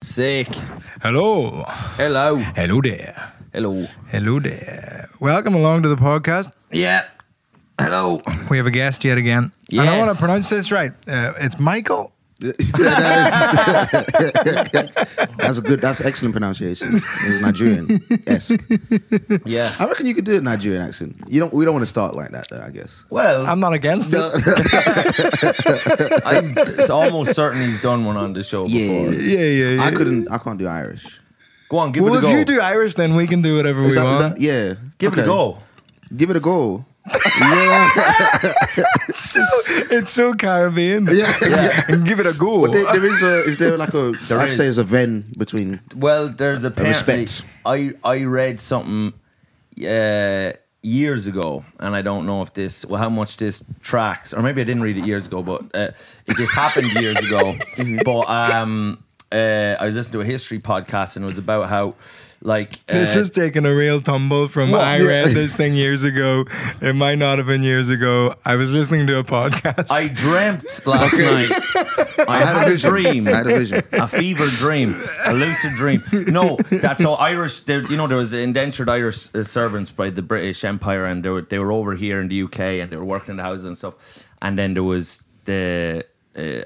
Sick. Hello. Hello. Hello there. Hello. Hello there. Welcome along to the podcast. Yeah. Hello. We have a guest yet again. Yes. And I want to pronounce this right. It's Michael. That's excellent pronunciation. It's Nigerian-esque. Yeah. I reckon you could do a Nigerian accent. We don't want to start like that though, I guess. Well, I'm not against it. it's almost certain he's done one on the show before. Yeah. I can't do Irish. Go on, give Well, it a go. if you do Irish, then we can do whatever we want. Yeah. Give it a go. Give it a go. Yeah. It's so Caribbean. Yeah. And give it a go. But is there like a, I'd say there's a Venn between. Well, there's apparently, respect. I read something years ago, and I don't know if how much this tracks, or maybe I didn't read it years ago, but this happened years ago. But I was listening to a history podcast, and it was about how, like, this is taking a real tumble from I read this thing years ago. It might not have been years ago. I was listening to a podcast. I dreamt last night. I had a dream. I had a vision. A fever dream. A lucid dream. No, that's all Irish. There was indentured Irish servants by the British Empire, and they were over here in the UK, and they were working in the houses and stuff. And then there was the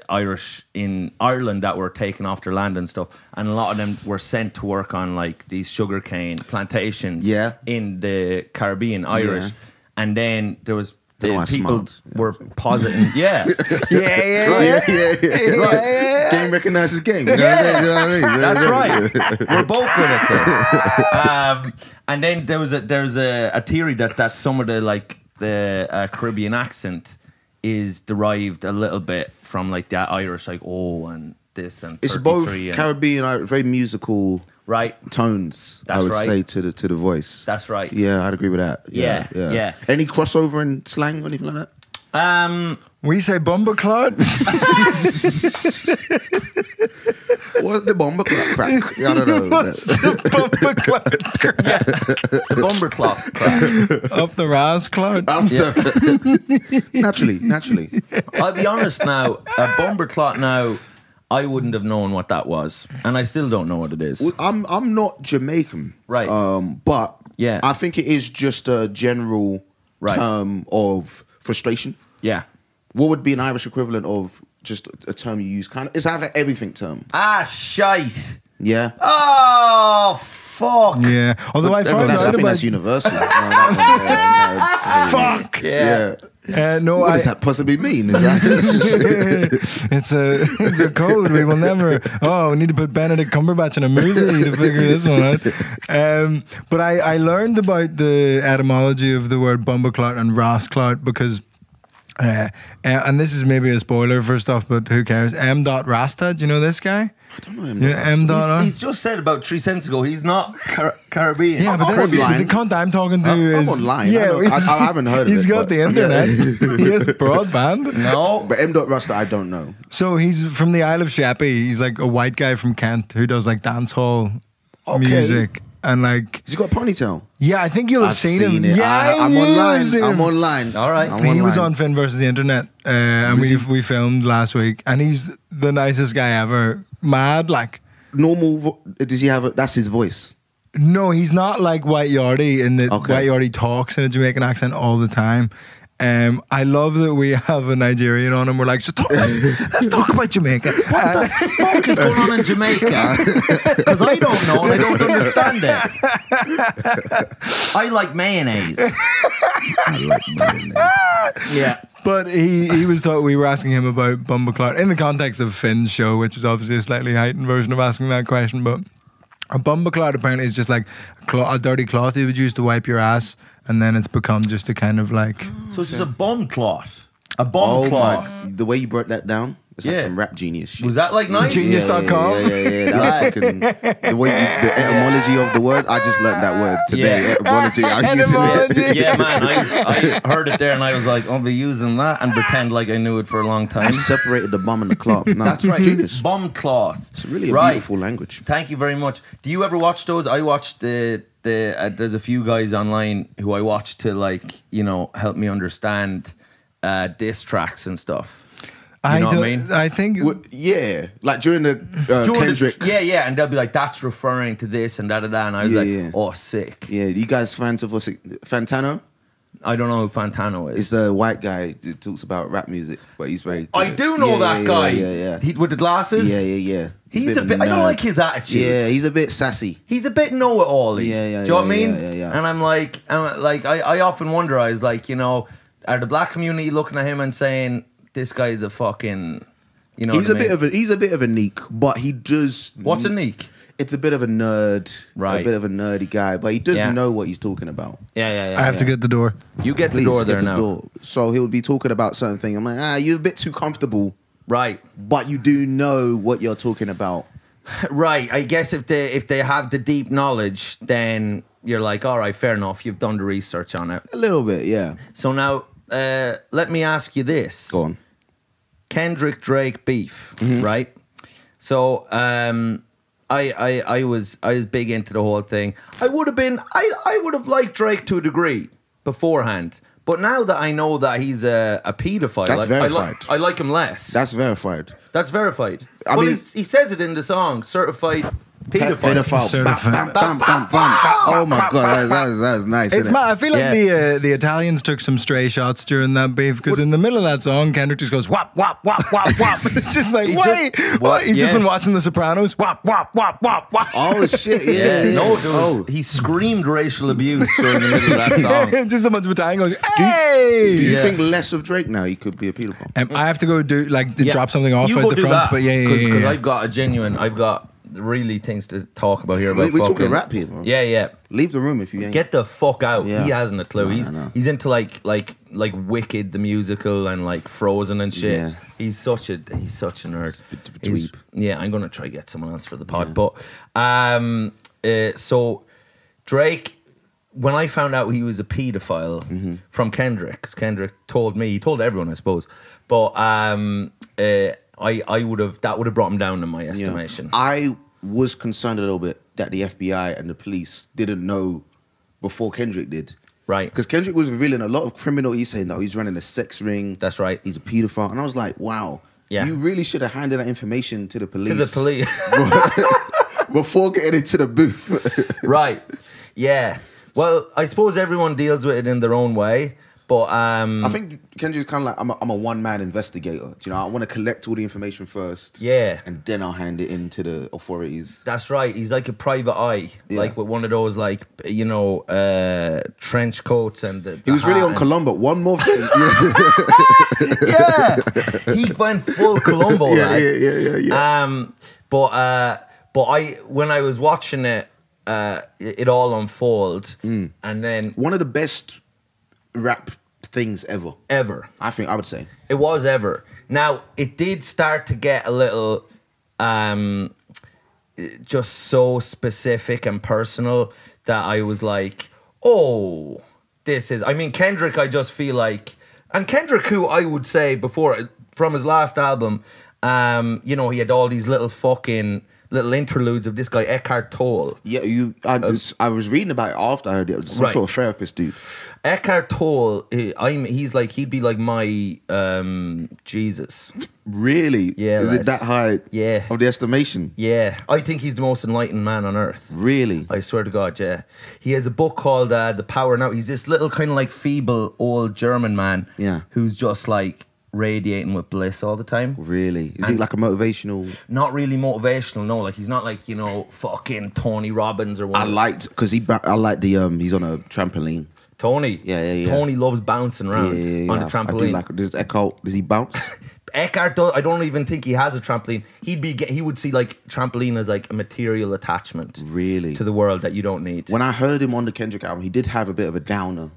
Irish in Ireland that were taken off their land and stuff, and a lot of them were sent to work on like these sugarcane plantations in the Caribbean, Irish. Yeah. And then there was People were positing, yeah. Game recognizes game. You know what I mean? That's right. We're both good at this. And then there's a theory that some of the Caribbean accent is derived a little bit from like that Irish, like and this and it's both and, Caribbean, very musical, right tones. That's I would right. say to the voice. That's right. Yeah, I'd agree with that. Yeah. Any crossover in slang or anything like that? We say bumperclot. What's the bomber crack? I don't know. What's the bumperclot? The bumper clock crack. Up the Ras cloud. Naturally. I'll be honest now, a bumper clot now, I wouldn't have known what that was, and I still don't know what it is. Well, I'm not Jamaican, right? But yeah, I think it is just a general term of frustration. Yeah. What would be an Irish equivalent of just a term you use? It's like an everything term. Shite. Yeah. Oh, fuck. Yeah. Although I found out I think that's universal. Fuck. Yeah. What does that possibly mean? Is that it's a code. We will never. We need to put Benedict Cumberbatch in a movie to figure this one out. But I learned about the etymology of the word bumperclot and rasclot because. And this is maybe a spoiler for stuff, but who cares? M. Rasta, do you know this guy? I don't know him. He's just said about 3 cents ago he's not Caribbean. Yeah, but I'm online. the cunt I'm talking to I'm online. Yeah, I haven't heard of it. He's got the internet. He has broadband. No. But M. Rasta, I don't know. So he's from the Isle of Sheppey. He's like a white guy from Kent who does like dance hall music. And like, he's got a ponytail. Yeah, I think you'll have seen him. It. Yeah, I'm online. All right. He was on Finn versus the Internet, and we filmed last week, and he's the nicest guy ever. Mad, like normal. Does he have? That's his voice. No, he's not like White Yardie. White Yardie talks in a Jamaican accent all the time. I love that we have a Nigerian on and we're like, let's talk about Jamaica. What the fuck is going on in Jamaica? Because I don't know and I don't understand it. I like mayonnaise. Yeah. But he was we were asking him about bumperclot in the context of Finn's show, which is obviously a slightly heightened version of asking that question, but a bumperclot apparently is just like a dirty cloth you would use to wipe your ass, and then it's become just a kind of like... So this is a bum cloth. A bum cloth. The way you broke that down, it's like some rap genius shit. Was that like nice? Genius.com? Yeah. That fucking, the etymology of the word, I just learned that word today. Yeah. Etymology. Yeah, man. I heard it there and I was like, I'll be using that and pretend like I knew it for a long time. I separated the bum and the cloth. No, that's right. Genius. Bum cloth. It's really a beautiful language. Thank you very much. Do you ever watch those? I watched there's a few guys online who I watch to help me understand diss tracks and stuff. You know what I mean? I think Yeah, like during the Kendrick. Yeah, and they'll be like, that's referring to this and da-da-da. And I was oh, sick. Yeah, you guys fans of Fantano? I don't know who Fantano is. He's the white guy who talks about rap music, but he's very good. I do know that guy. Yeah. With the glasses? Yeah. He's a bit, I don't like his attitude. Yeah, he's a bit sassy. He's a bit know-it-all. Do you know what I mean? Yeah. And I'm like, I often wonder, I was like, you know, are the black community looking at him and saying, this guy's a fucking, you know He's what I mean? He's a bit of a neek, but he does... What's a neek? It's a bit of a nerd, right? A bit of a nerdy guy, but he does know what he's talking about. Yeah. I have to get the door. You get the door there now. So he'll be talking about certain things. I'm like, you're a bit too comfortable. Right. But you do know what you're talking about. Right. I guess if they have the deep knowledge, then you're like, all right, fair enough. You've done the research on it. A little bit, yeah. So now, let me ask you this. Go on. Kendrick Drake beef, right? So, I was big into the whole thing. I would have liked Drake to a degree beforehand. But now that I know that he's a paedophile, that's verified. I like him less. That's verified. That's verified. I mean, he says it in the song, certified pedophile. Certified. Bam, bam, bam, bam. Oh my god, that was nice. It's I feel like the Italians took some stray shots during that beef because in the middle of that song, Kendrick just goes whop whop whop whop whop. It's just like what? He's just been watching The Sopranos. Whop whop whop whop whop. Oh shit! Yeah. No, he screamed racial abuse during the middle of that song. Just a bunch of Italian goes, hey! Do you think less of Drake now? He could be a pedophile. I have to go drop something off you at go the do front, that, but yeah. Because I've got really things to talk about here. About we're talking rap here, bro. Yeah. Leave the room if you ain't. Get the fuck out. Yeah. He hasn't a clue. No. He's into like Wicked the musical and like Frozen and shit. Yeah. He's such a nerd. Dweeb. Yeah, I'm gonna try to get someone else for the pod. But so Drake, when I found out he was a paedophile from Kendrick, because Kendrick told me, he told everyone, I suppose. But I would have brought him down in my estimation. I was concerned a little bit that the FBI and the police didn't know before Kendrick did. Right. Because Kendrick was revealing a lot of criminal. He's saying, no, he's running a sex ring. That's right. He's a pedophile. And I was like, wow. Yeah. You really should have handed that information to the police. To the police. Before getting into the booth. Right. Yeah. Well, I suppose everyone deals with it in their own way. But I think Kendrick's kind of like, I'm a one-man investigator. Do you know, I want to collect all the information first. Yeah. And then I'll hand it in to the authorities. That's right. He's like a private eye. Yeah. Like with one of those, like, you know, trench coats and the He was really on Columbo. One more thing. Yeah. He went full Columbo. Yeah. But when I was watching it, it all unfold. And then... One of the best rap things ever. I would say. It was ever. Now, it did start to get a little just so specific and personal that I was like, oh, this is... I mean, Kendrick, I just feel like... And Kendrick, who I would say before, from his last album, you know, he had all these little interludes of this guy, Eckhart Tolle. Yeah, I was reading about it after I heard it. Some sort of therapist dude. Eckhart Tolle, he'd be like my Jesus. Really? Yeah. Is it that high Yeah. of the estimation? Yeah. I think he's the most enlightened man on earth. Really? I swear to God, yeah. He has a book called The Power Now. He's this little kind of like feeble old German man who's just like radiating with bliss all the time. Really? Is he like a motivational? Not really motivational, no. Like he's not like, you know, fucking Tony Robbins or whatever. I liked he's on a trampoline. Tony. Yeah. Tony loves bouncing around on a trampoline. I do does Eckhart, does he bounce? Eckhart does. I don't even think he has a trampoline. He would see like trampoline as like a material attachment. Really? To the world that you don't need. When I heard him on the Kendrick album, he did have a bit of a downer.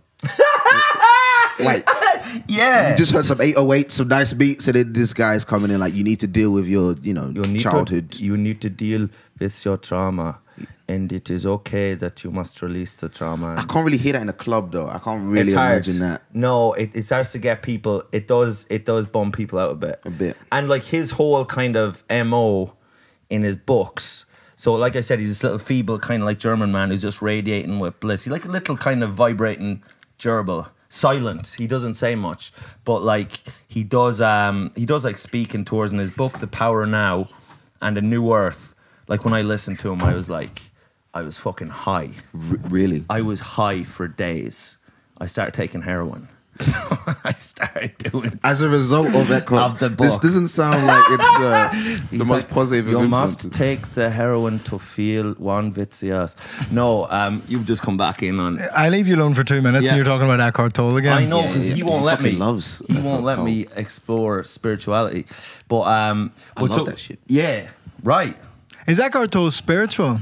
Like, yeah, you just heard some 808, some nice beats, and then this guy's coming in like, you need to deal with your, childhood. You need to deal with your trauma, and it is okay that you must release the trauma. I can't really hear that in a club though. I can't really imagine that. No, it starts to get people. It does bum people out a bit. And like his whole kind of MO in his books. So like I said, he's this little feeble kind of like German man who's just radiating with bliss. He's like a little kind of vibrating gerbil. silent. He doesn't say much, but like he does like speaking tours in his book, The Power Now and A New Earth. Like when I listened to him, I was fucking high. Really? I was high for days. I started taking heroin. I started doing As a result of that Of the book. This doesn't sound like it's the most positive You of must influences. take the heroin to feel one vicious. No, you've just come back in on. I leave you alone for 2 minutes, Yeah. and you're talking about Eckhart Tolle again. I know because he won't let me. fucking loves He won't let Tolle. me explore spirituality. But I love that shit. Yeah, right. Is Eckhart Tolle spiritual?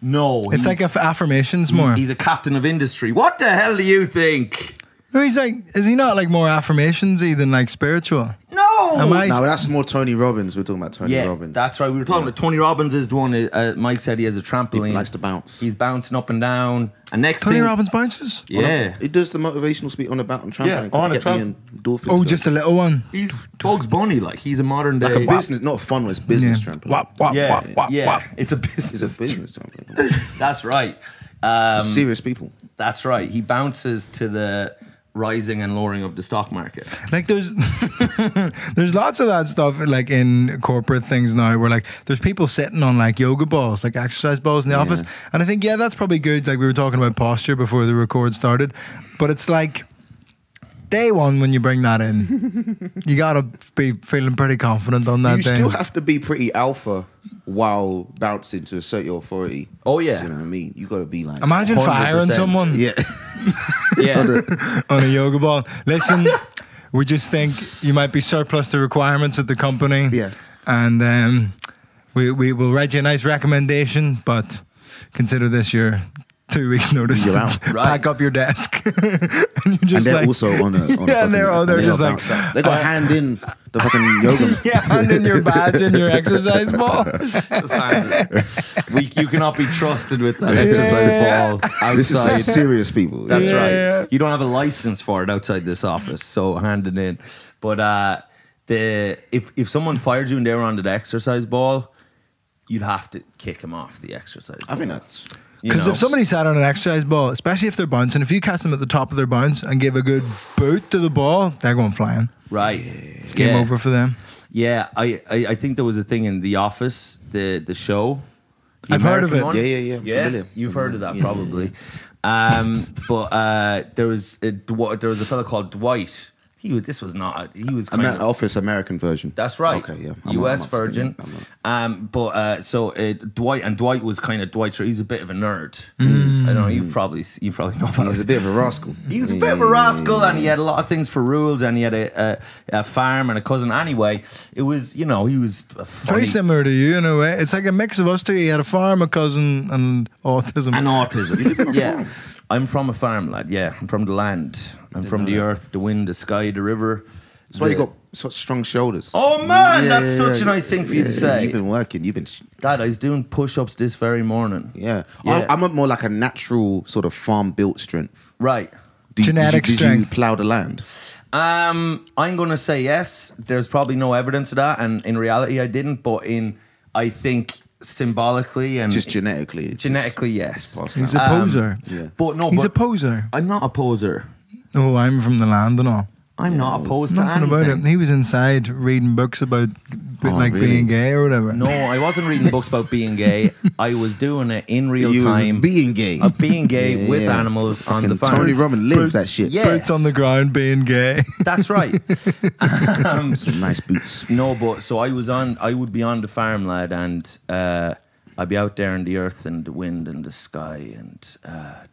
No, It's like affirmations more. He's a captain of industry. What the hell do you think? No, he's like, is he not like more affirmationsy than like spiritual? No. Am I? No, that's more Tony Robbins. We're talking about Tony Yeah, Robbins. that's right. We were talking about Tony Robbins is the one. Mike said he has a He trampoline. likes to bounce. He's bouncing up and down. And next Tony thing, Robbins bounces? yeah, He does the motivational speak on the trampoline. Yeah, on a Get me endorphins Oh, going. just a little one. he's Bugs Bunny. Like he's a modern like day. a business, not a fun one. It's business Yeah. trampoline. Wap, wap, Yeah, wap, wap, yeah, wap. it's a It's business. a business trampoline. That's right. It's serious people. That's right. He bounces to the rising and lowering of the stock market. Like there's there's lots of that stuff like in corporate things now where like there's people sitting on like yoga balls, like exercise balls in the office. And I think, yeah, that's probably good. Like we were talking about posture before the record started. But it's like day one when you bring that in, you gotta be feeling pretty confident on that You day. still have to be pretty alpha while bouncing to assert your authority. Oh, yeah. You know what I mean? You got to be like... Imagine 100%. firing someone Yeah. Yeah. on a yoga ball. Listen, we just think you might be surplus to requirements at the company. Yeah. And we will write you a nice recommendation, but consider this your 2 weeks notice You're to out. Right. pack up your desk. and you're just And they're like, also on a Yeah, and they're just like, they got a hand in the fucking yoga. yeah, hand in your badge and your exercise ball. You cannot be trusted with that exercise ball outside. This is for serious people. That's Yeah, right. yeah. You don't have a license for it outside this office, so hand it in. But if someone fired you and they were on the exercise ball, you'd have to kick him off the exercise ball. I think that's... Because if somebody sat on an exercise ball, especially if they're bouncing, if you catch them at the top of their bounce and give a good boot to the ball, they're going flying. Right. It's game over for them. Yeah, I think there was a thing in The Office, the show. The I've heard of American it. one. Yeah. Yeah, Familiar. you've heard of that Yeah, probably. But there was a fellow called Dwight. He was kind of Office American version. That's right. Okay, yeah. US I'm Virgin. Dwight was kind of Dwight. He's a bit of a nerd. I don't know. You probably know about He's it. a bit of a rascal. He was a bit of a rascal, and he had a lot of things for rules, and he had a farm and a cousin. Anyway, it was he was a funny, Very similar to you in a way. It's like a mix of us two. He had a farm, a cousin, and autism. and autism. You live on a Yeah. farm? I'm from a farm, lad. Yeah, I'm from the land. I'm from the earth, the wind, the sky, the river. That's why you got such strong shoulders. Oh man, Yeah, that's such a nice thing for you to say. You've been working. Dad, I was doing push-ups this very morning. Yeah. Yeah. I'm more like a natural sort of farm-built strength. Right. Genetic did you strength. plow the land? I'm going to say yes. There's probably no evidence of that, and in reality, I didn't. But I think symbolically and Just genetically. genetically, yes. Passed He's down. a poser. Yeah. But no, He's a but poser. I'm not a poser. Oh, I'm from the land and all. I'm not opposed to Nothing anything. about it. He was inside reading books about really? being gay or whatever. No, I wasn't reading books about being gay. I was doing it in real You was time. being gay. Being gay Yeah, with yeah. animals on the Fucking farm. Tony Robbins lived that shit. Yeah. Boots on the ground being gay. That's right. Some nice boots. No, but so I would be on the farm, lad, and I'd be out there in the earth and the wind and the sky and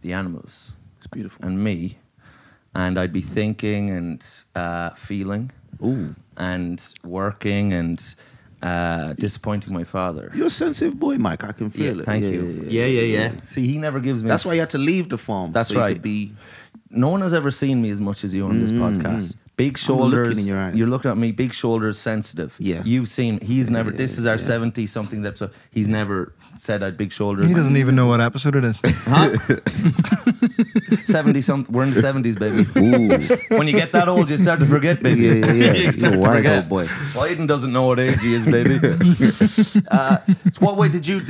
the animals It's beautiful. and me, and I'd be thinking and feeling Ooh. and working and disappointing my father. You're a sensitive boy, Mike. I can Yeah, feel it. thank you. Yeah. See, he never gives me. That's why you had to leave the farm. That's so you right. could be... No one has ever seen me as much as you on this podcast. Big looking shoulders. in your eyes. You're looking at me. Big shoulders, sensitive. Yeah. You've seen. He's never. Yeah, This is our 70 something episode. He's never said I had big shoulders. He doesn't even know what episode it is. Huh? 70 something. We're in the 70s, baby. Ooh. When you get that old, you start to forget, baby. Yeah. You start You're a to wise forget. old boy. Biden doesn't know what age he is, baby. So what way did you?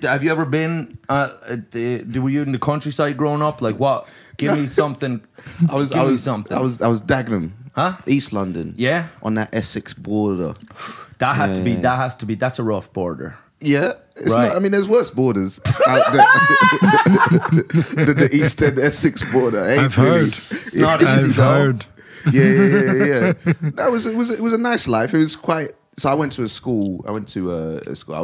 Have you ever been? Were you in the countryside growing up? Like what? Give me something. I was Dagenham. Huh? East London. Yeah. On that Essex border. That has to be. That's a rough border. Yeah. It's Right. not, I mean, there's worse borders out there than the Eastern Essex border. I've heard. It's not easy, I've though. heard. Yeah. That was it was a nice life. It was quite. So I went to a school. I was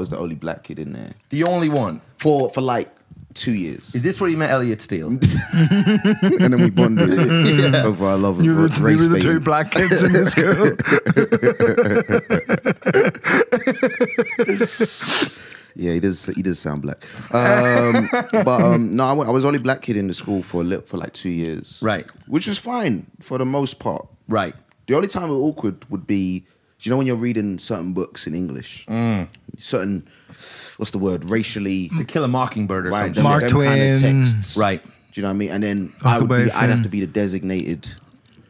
the only black kid in there The only one. for like 2 years, Is this where you met Elliot Steele? and then we bonded over our love of You were race the two baiting. black kids in the school. Yeah, he does sound black. No, I was only black kid in the school for like 2 years. Right. Which was fine for the most part. Right. The only time it was awkward would be, do you know when you're reading certain books in English? Certain, what's the word, racially... To Kill a Mockingbird or Right, something. Mark them kind of Twain. texts. Right. Do you know what I mean? And then Huckleberry I'd have Finn. to be the designated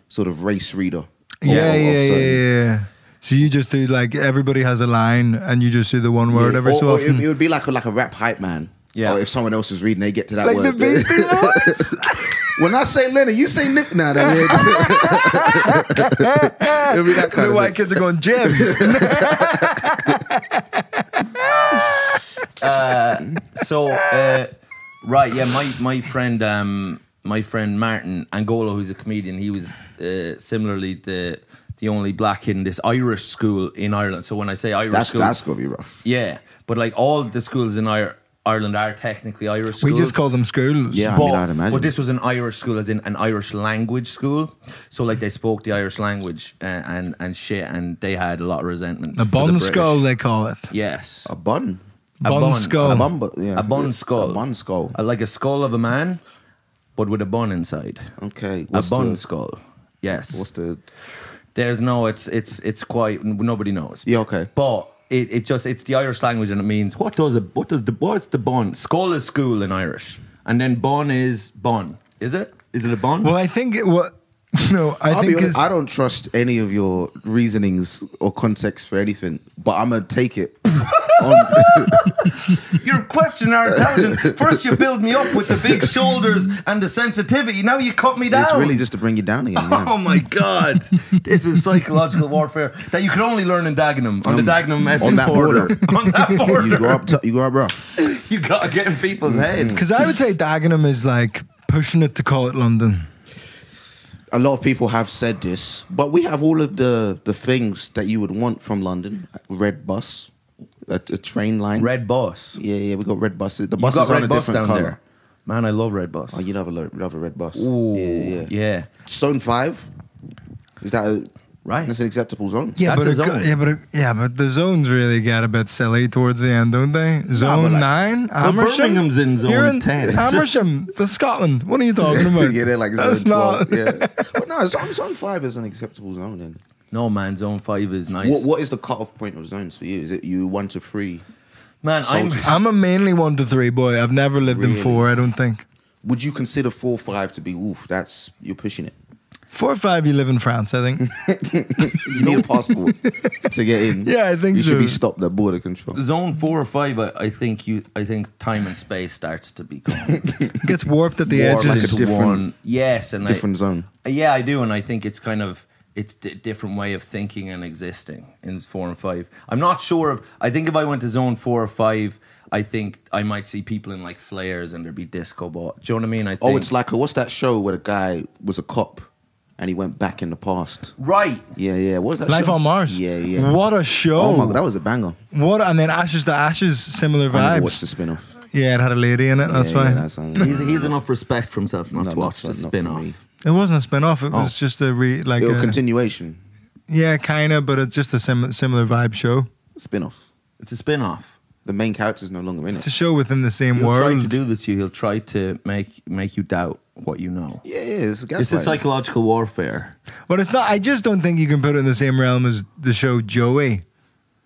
sort of race reader. Yeah. So you just do like everybody has a line, and you just do the one word every so or often. it would be like a rap hype man. Yeah. Or if someone else is reading, they get to that Like word. the Beastie Boys. When I say Leonard, you say Nick now. Then it'll be that kind The of white thing. kids are going, Jim. Right, yeah, my friend Martin Angolo, who's a comedian, he was similarly the only black kid in this Irish school in Ireland. So when I say Irish school, That's gonna be rough. yeah, but like all the schools in Ireland are technically Irish schools. We just call them schools. Yeah, But, I mean, I'd imagine. but this was an Irish school, as in an Irish language school. So like they spoke the Irish language and shit, and they had a lot of resentment. A for the bun British. skull, they call it. Yes, A bun. Bun skull. A bun, but yeah. a bun skull. A bun skull. Like a skull of a man, but with a bun inside. Okay. A bun skull. Yes. What's the? There's no. It's quite. Nobody knows. Yeah. Okay. But it's the Irish language, and it means what's the bun? Skull is school in Irish, and then bun is bun. Is it? Is it a bun? Well, I think I'll be think honest, it's, I don't trust any of your reasonings or context for anything, but I'm gonna take it. You're questioning our intelligence. First you build me up with the big shoulders and the sensitivity. Now you cut me down. It's really just to bring you down again. Yeah. Oh my God. This is psychological warfare that you can only learn in Dagenham, on the Dagenham Essex that border. On that border. You grow up rough. You gotta get in people's heads. because I would say Dagenham is like pushing it to call it London. A lot of people have said this, but we have all of the things that you would want from London. Red bus, a train line. Red bus. Yeah, we got red buses. The You buses got are on red a bus different down color. there. Man, I love red bus. Oh, you love a red bus. Ooh, Yeah. yeah. Zone 5, is that Right. That's an acceptable zone. Yeah, That's but a zone. but the zones really get a bit silly towards the end, don't they? Zone but like- 9, Well, Amersham. Birmingham's in zone You're in 10. Amersham, that's Scotland. What are you talking about? Yeah, they're like That's zone 12. not- Yeah, but no, zone 5 is an acceptable zone. Then No, man, zone 5 is nice. what is the cut-off point of zones for you? Is it you 1 to 3? Man, I'm a mainly 1 to 3 boy. I've never lived in Really? 4, I don't think. Would you consider 4, 5 to be you're pushing it? 4 or 5, you live in France, I think. You need a passport to get in. Yeah, I think you should so. be stopped at border control. zone 4 or 5, I think time and space starts to become It gets warped at the more edges. like a different- one. Yes, and Different zone. Yeah, I do, and I think it's kind of a different way of thinking and existing in 4 and 5. I'm not sure I think if I went to zone 4 or 5, I think I might see people in like flares and there'd be disco ball. Do you know what I mean? I think, Oh, it's like what's that show where the guy was a cop and he went back in the past? right. Yeah. What was that Life show? on Mars. Yeah. What a show. Oh my god, that was a banger. And then Ashes to Ashes, similar I never vibes. watched the spin-off. Yeah, it had a lady in it. That's fine. He's enough respect for himself not to watch the not for spin-off. me. It wasn't a spin-off. It Oh. was just a Continuation. yeah, kind of, but it's just a similar vibe show. Spin-off. It's a spin-off. The main character's no longer in It's it. a show within the same He'll world. try to do this to you. He'll try to make you doubt what you know. Yeah, it's a It's a gaslighting. psychological warfare. But it's not. I just don't think you can put it in the same realm as the show Joey.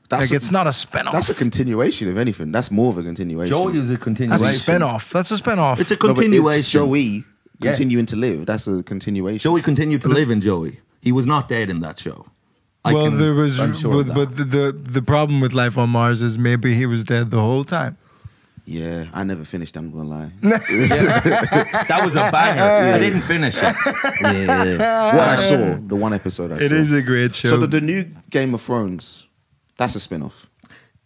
That's It's not a spin-off. That's a continuation, if anything. That's more of a continuation. Joey is a continuation. That's a spin-off. That's a spin-off. It's a No, but continuation. it's Joey Yes. continuing to live. That's a continuation. Joey continued to live in Joey. He was not dead in that show. There was, I'm sure of that. but the problem with Life on Mars is maybe he was dead the whole time. Yeah, I never finished. I'm gonna lie. That was a banger. I didn't finish it. Yeah. What I saw, the one episode I saw. It is a great show. So the new Game of Thrones, that's a spin-off.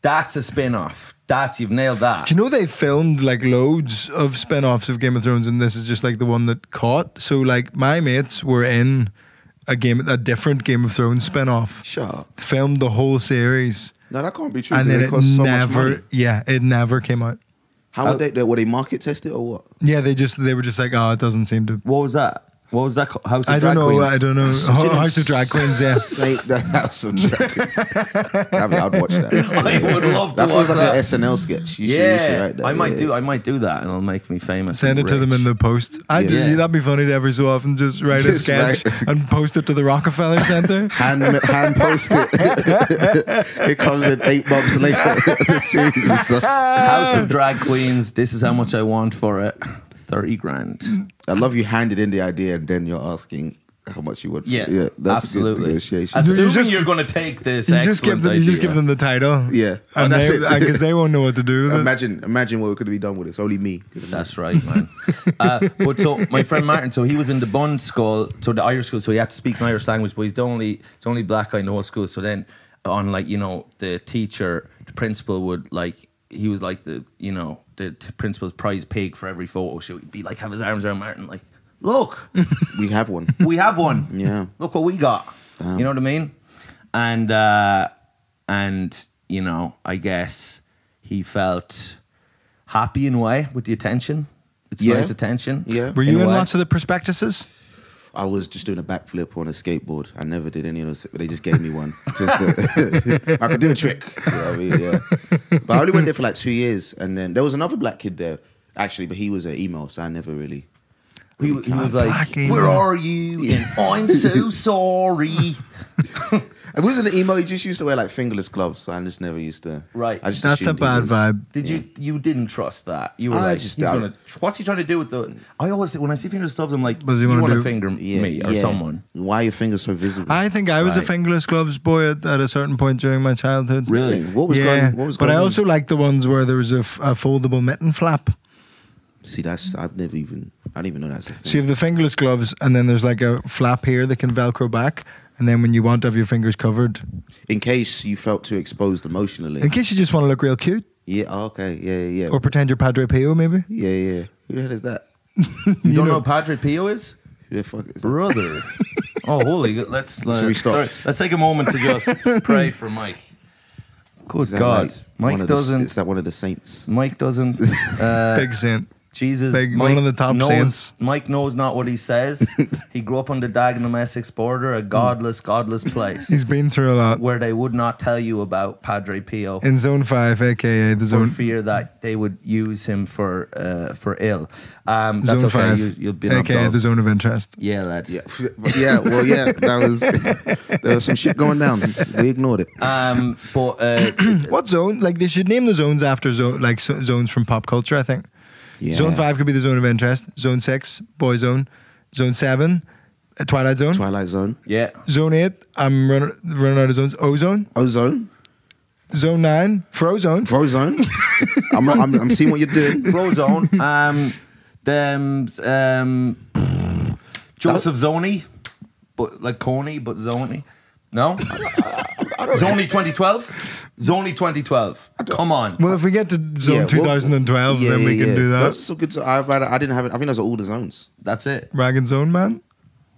That's a spin-off. You've nailed that. Do you know they filmed like loads of spin-offs of Game of Thrones, and this is just like the one that caught? So like my mates were in a different Game of Thrones spin-off. Shut up. Filmed the whole series. No, that can't be true. And then it cost so much money. it never came out. How would they? Were they market test it or what? Yeah, they were just like, oh, it doesn't seem to. What was that? What was that? House of I Drag don't know. Queens? I don't know. House of Drag Queens. Yeah. Say the House of Drag Queens. I'd watch that. I would love to That watch feels like that. an SNL sketch. You Yeah, should write that. I might do that, and it'll make me famous. Send it to them in the post. Yeah. That'd be funny to every so often just write a Just sketch and post it to the Rockefeller Center. hand post it. It comes in 8 months later. The series is done. House of Drag Queens. This is how much I want for it. 30 grand. I love you handed in the idea and then you're asking how much you want. Yeah, That's absolutely. a good negotiation. Assuming you're going to take this, You just give them the title. Yeah. And that's it. because they won't know what to do with it. Imagine what could be done with it. It's only me. That's right, man. But so my friend Martin, so he was in the Bund school, so the Irish school, so he had to speak an Irish language, but he's the only black guy in the whole school. So then on the teacher, the principal would he was like the principal's prize pig for every photo shoot. He'd be like, have his arms around Martin, like, look, We have one. we have one. Yeah. Look what we got. Damn. You know what I mean? And I guess he felt happy in a way with the attention. It's Yeah. nice attention. Yeah. Were you a in way. lots of the prospectuses? I was just doing a backflip on a skateboard. I never did any of those. But they just gave me one. I could do a trick. You know what I mean? Yeah. But I only went there for like 2 years. And then there was another black kid there, actually, but he was an emo, so I never really... He was like, black emo. where are you? And I'm so sorry. It wasn't an emo, he just used to wear like fingerless gloves, so I just never used to... Right. I just That's a assumed he bad was- vibe. Did you didn't trust that? You were I like, just- he's gonna, what's he trying to do with the... I always, when I see fingerless gloves, I'm like, What does he you wanna want to do? finger me or someone. Why are your fingers so visible? I think I was a Right. fingerless gloves boy at a certain point during my childhood. Really? What was Yeah, going but I on? also liked the ones where there was a foldable mitten flap. See, I don't even know that's a thing. So you have the fingerless gloves, and then there's like a flap here that can Velcro back, and then when you want to have your fingers covered, In case you felt too exposed emotionally. in case you just want to look real cute, Okay, yeah. or pretend you're Padre Pio, maybe. Yeah. Who the hell is that? You don't know who Padre Pio is? Who the fuck is that? Brother. Oh, holy. Let's we stop? sorry, let's take a moment to just pray for Mike. Good Is that God. like one Mike of doesn't... Is that one of the saints? Mike doesn't... Big saint. Jesus, Big- Mike one of the top knows, saints. Mike knows not what he says. He grew up on the Dagenham-Essex border, a godless place, He's been through a lot. where they would not tell you about Padre Pio In Zone 5, aka the for Zone fear that they would use him for ill. That's Zone okay. 5, You'll be aka absolved. the Zone of Interest. Yeah, lad. Yeah. That was there was some shit going down. We ignored it. But What zone? Like they should name the zones after zones from pop culture. I think. Yeah. Zone 5 could be the Zone of Interest. Zone 6, Boy Zone. Zone 7, Twilight Zone. Twilight Zone. yeah, Zone 8, I'm running out of zones. Ozone. Ozone. Zone 9, Frozone. Frozone. I'm seeing what you're doing. Frozone. Joseph Zoni, but like Coney, but Zoni. No, Zoni 2012. Zoni 2012. Come on. Well, if we get to Zone 2012, then we can do that. That's so good. I didn't have it. I think those are all the zones. That's it. Rag and Zone Man.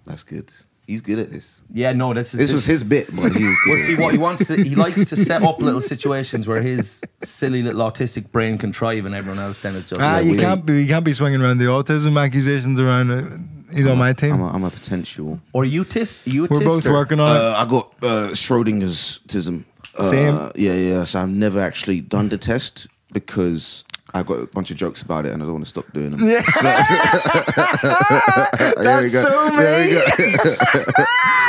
That's good. He's good at this. Yeah, no, this Was his bit, but he was good. Well, at see it. what he wants to. He likes to set up little situations where his silly little autistic brain can thrive, and everyone else then is just. You like, can't be swinging around the autism accusations around. He's on my team. I'm a potential. Or you tis. You a We're both tister? working on it. I got Schrodinger's tism. Same. Yeah. So I've never actually done the test because I've got a bunch of jokes about it and I don't want to stop doing them. Yeah. That's so There we go.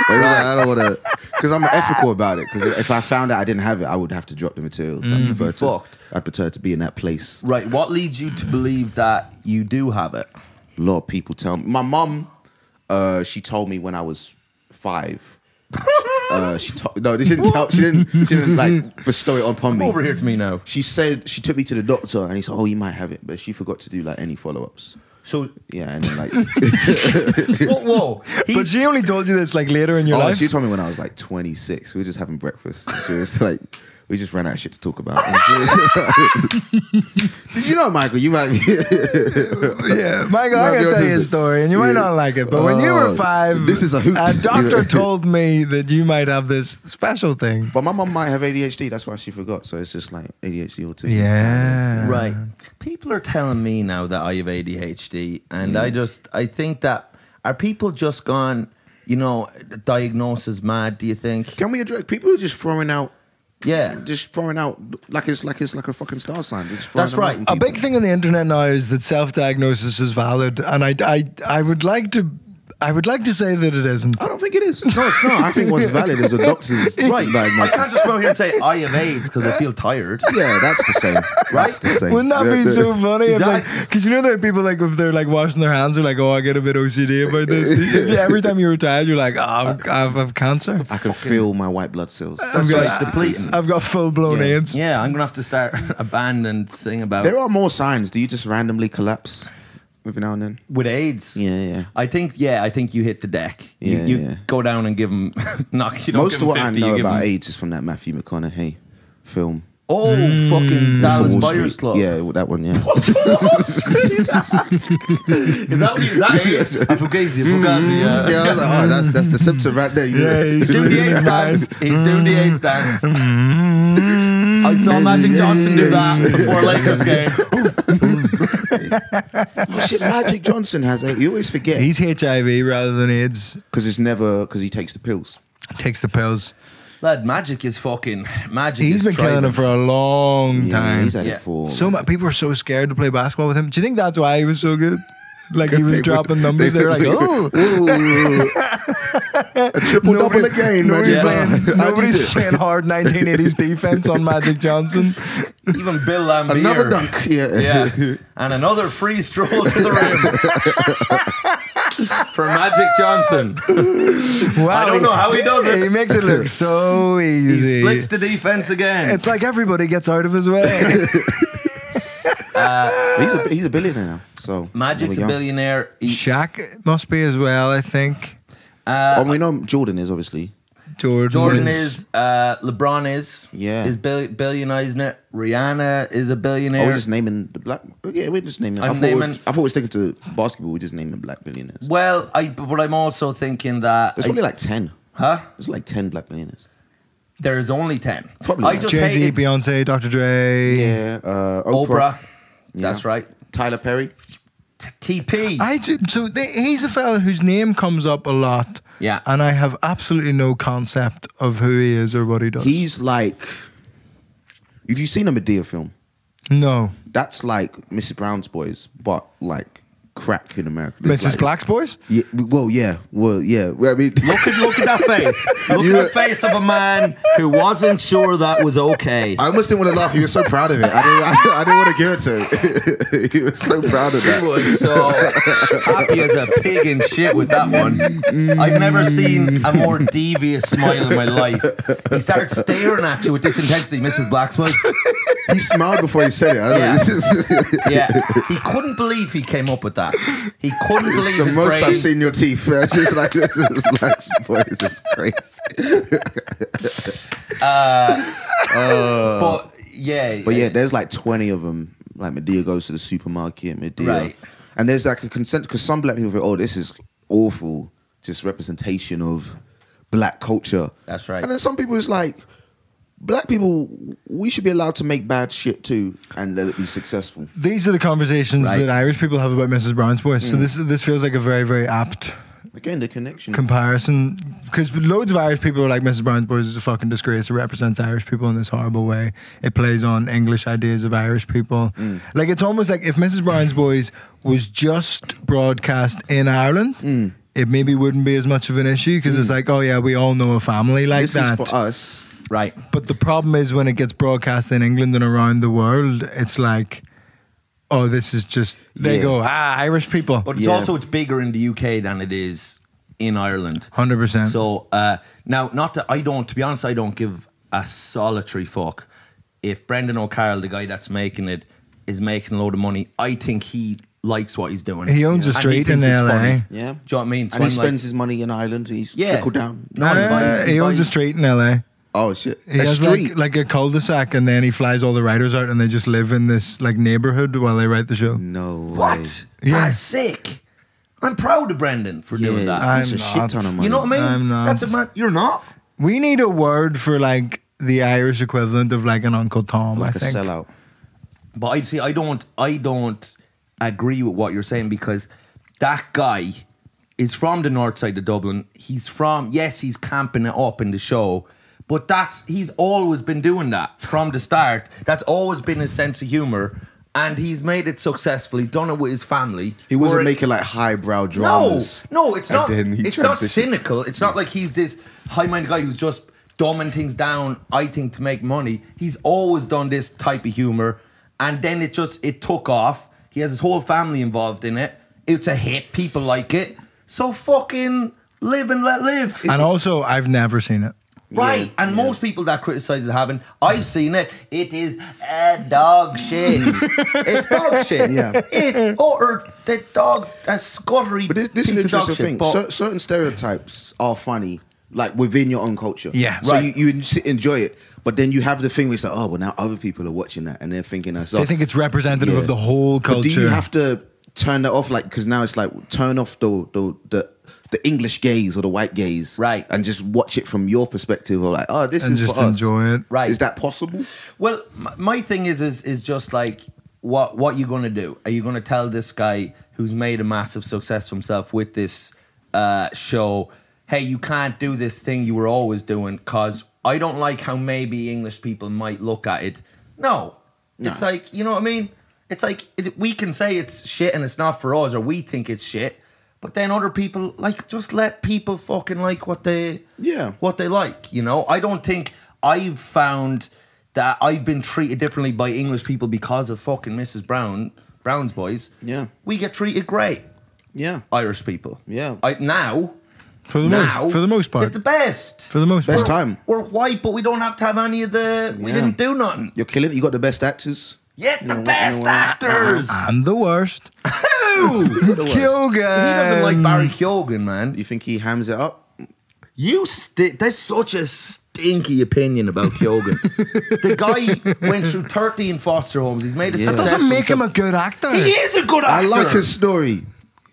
I don't want to, because I'm ethical about it. Because if I found out I didn't have it, I would have to drop the material. So I prefer to be in that place. Right. What leads you to believe that you do have it? lot of people tell me. My mum, she told me when I was 5. She didn't like bestow it upon me. Over here to me now. She said she took me to the doctor and he said, "Oh, you might have it," but she forgot to do like any follow-ups. So yeah, and then like whoa. But she only told you this like later in your life. She told me when I was like 26. We were just having breakfast. She was like, we just ran out of shit to talk about. Did you know, Michael? You might. Yeah, Michael, I'm gonna tell you a story, and you might not like it. But when you were 5, this is a hoot. A doctor told me that you might have this special thing. But my mum might have ADHD. That's why she forgot. So it's just like ADHD, autism. Yeah, right. People are telling me now that I have ADHD, and I think that are people just gone? You know, diagnosis mad? Do you think? Can we address people who are just throwing out? Yeah, just throwing out like it's like a fucking star sign. That's right. A big thing on the internet now is that self-diagnosis is valid, and I would like to say that it isn't. I don't think it is. No, it's not. I think what's valid is a doctor's right. diagnosis. I can't just go here and say I have AIDS because I feel tired. Yeah, that's the same. That's the same. Wouldn't that be so funny? Because you know there are people like if they're like washing their hands, they're like, "Oh, I get a bit OCD about this." Yeah, every time you're tired, you're like, "Oh, I have cancer. I can feel my white blood cells. I've got full-blown AIDS." Yeah, I'm gonna have to start a band and sing about. There are more signs. Do you just randomly collapse every now and then with AIDS? Yeah. I think you hit the deck. You go down and give them knock. You don't Most give of what 50, I know about AIDS is from that Matthew McConaughey film. Oh, fucking Dallas Buyers Club. Yeah, that one. Yeah. Is that AIDS? Fugazi. Yeah, I was like, oh, that's the symptom right there. Yeah, he's doing the AIDS dance. He's doing the AIDS dance. I saw Magic Johnson do that before a Lakers game. Oh, shit, Magic Johnson has AIDS. You always forget. He's HIV rather than AIDS. Because he takes the pills. Takes the pills. Lad, Magic is fucking magic. He's been killing it for a long time. He's had it for people are so scared to play basketball with him. Do you think that's why he was so good? Like he was dropping numbers. They were like, "Oh, a triple double again." Nobody's playing hard 1980s defense on Magic Johnson. Even Bill Lambier. Another dunk, yeah, and another free stroll to the rim for Magic Johnson. Wow, I don't know how he does it. He makes it look so easy. He splits the defense again. It's like everybody gets out of his way. He's a billionaire now. So Magic's a billionaire. Shaq must be as well, I think. We know Jordan is obviously. Jordan is. LeBron is. Yeah. Is billionizing it. Rihanna is a billionaire. Oh, we're just naming the black. Yeah, we're just naming. I thought we're sticking to basketball. We're just naming black billionaires. Well, but I'm also thinking that there's only like 10. Huh? There's like 10 black billionaires. There's only 10. Probably. I just Jay-Z, Beyonce, Dr. Dre. Yeah. Oprah. Yeah. That's right. Tyler Perry. TP. He's a fella whose name comes up a lot. Yeah. And I have absolutely no concept of who he is or what he does. He's like, have you seen a Medea film? No. That's like Mrs. Brown's Boys, but like crack in America. Mrs. Like, Black's Boys? Yeah. Well, yeah. Well, I mean, look at that face. Look at the face of a man who wasn't sure that was okay. I almost didn't want to laugh. He was so proud of it. I didn't want to give it to him. He was so proud of that. He was so happy as a pig in shit with that one. I've never seen a more devious smile in my life. He started staring at you with this intensity, Mrs. Black's Boys. He smiled before he said it. Yeah. He couldn't believe he came up with that. He couldn't believe it's the most brain. I've seen your teeth. Just like this is Black's Boys. It's crazy. But yeah, there's like 20 of them. Like Medea goes to the supermarket. Medea, right? And there's like a consent because some black people think, oh, this is awful, just representation of black culture. That's right. And then some people is like, black people, we should be allowed to make bad shit too and let it be successful. These are the conversations that Irish people have about Mrs. Brown's Boys. So this feels like a very, very apt again the connection comparison, because loads of Irish people are like, Mrs. Brown's Boys is a fucking disgrace. It represents Irish people in this horrible way. It plays on English ideas of Irish people. Like it's almost like if Mrs. Brown's Boys was just broadcast in Ireland, it maybe wouldn't be as much of an issue because it's like, oh yeah, we all know a family like this that. This is for us. Right. But the problem is when it gets broadcast in England and around the world, it's like, oh, this is just, they Yeah. go, Irish people. But it's Yeah. also it's bigger in the UK than it is in Ireland. 100%. So now, not that to be honest, I don't give a solitary fuck if Brendan O'Carroll, the guy that's making it, is making a load of money. I think he likes what he's doing. He owns a And street thinks in it's LA. funny. Yeah. Do you know what I mean? So And he I'm spends his money in Ireland. He's trickled down. No, He owns a street in LA. Oh shit! He A has street. like a cul-de-sac, and then he flies all the writers out, and they just live in this like neighborhood while they write the show. No way. What? Yeah. That's sick. I'm proud of Brendan for doing that. I'm That's a shit not. ton of money. You know what I mean? I'm not. That's a man. You're not. We need a word for like the Irish equivalent of like an Uncle Tom. Like I a think. sellout. But I don't agree with what you're saying, because that guy is from the north side of Dublin. He's camping it up in the show, but he's always been doing that from the start. That's always been his sense of humor, and he's made it successful. He's done it with his family. He wasn't Where- making like highbrow dramas. No, it's And not. then he It's not transitioned. cynical. It's not like he's this high-minded guy who's just dumbing things down, I think, to make money. He's always done this type of humor, and then it took off. He has his whole family involved in it. It's a hit. People like it. So fucking live and let live. And also, I've never seen it. Right, Yeah, and yeah. most people that criticise it haven't. I've seen it. It is dog shit. It's dog shit. Yeah. It's utter the dog, a scuttery. But this piece is an of dog interesting shit, thing. but- Certain stereotypes are funny, like within your own culture. Yeah. So Right. you enjoy it, but then you have the thing where it's like, oh, well, now other people are watching that, and they're thinking that. They think it's representative of the whole culture. But do you have to turn that off? Like, because now it's like turn off the English gaze or the white gaze, Right. and just watch it from your perspective. Or like, oh, this and is just for us. enjoy it. Right. Is that possible? Well, my thing is just like, what you gonna do? Are you gonna tell this guy who's made a massive success for himself with this show, hey, you can't do this thing you were always doing, because I don't like how maybe English people might look at it. No. It's like, you know what I mean? It's like, we can say it's shit and it's not for us, or we think it's shit, but then other people, like, just let people fucking like what they like, you know? I don't think I've found that I've been treated differently by English people because of fucking Mrs. Brown's Boys. Yeah. We get treated great, Yeah. Irish people. Yeah. Now, For the most part. it's the best. For the most Best part. time. We're white, but we don't have to have any of the... We Yeah. didn't do nothing. You're killing it. You got the best actors. Yeah, You the know what- best you know what? actors. And the worst. Who? You're the worst. Kyogan. He doesn't like Barry Keoghan, man. You think he hams it up? There's such a stinky opinion about Keoghan. The guy went through 13 foster homes. He's made a Yeah. success. Doesn't make for him a himself. good actor. He is a good I actor. like his story.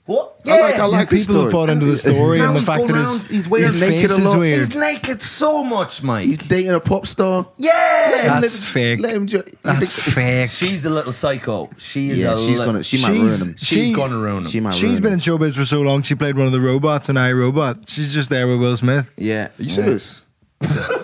What? I like his People have story. bought into the story Now and the he's fact going that around, he's wearing his naked face a is lot. weird. He's naked so much, mate. He's dating a pop star. Yeah. That's fake. Let him. That's fake. She's a little psycho. She is Yeah, a she's little... gonna. She might ruin him. She's gonna ruin him. She might. She's ruin been him. in showbiz for so long. She played one of the robots in iRobot. She's just there with Will Smith. Yeah. Are you serious?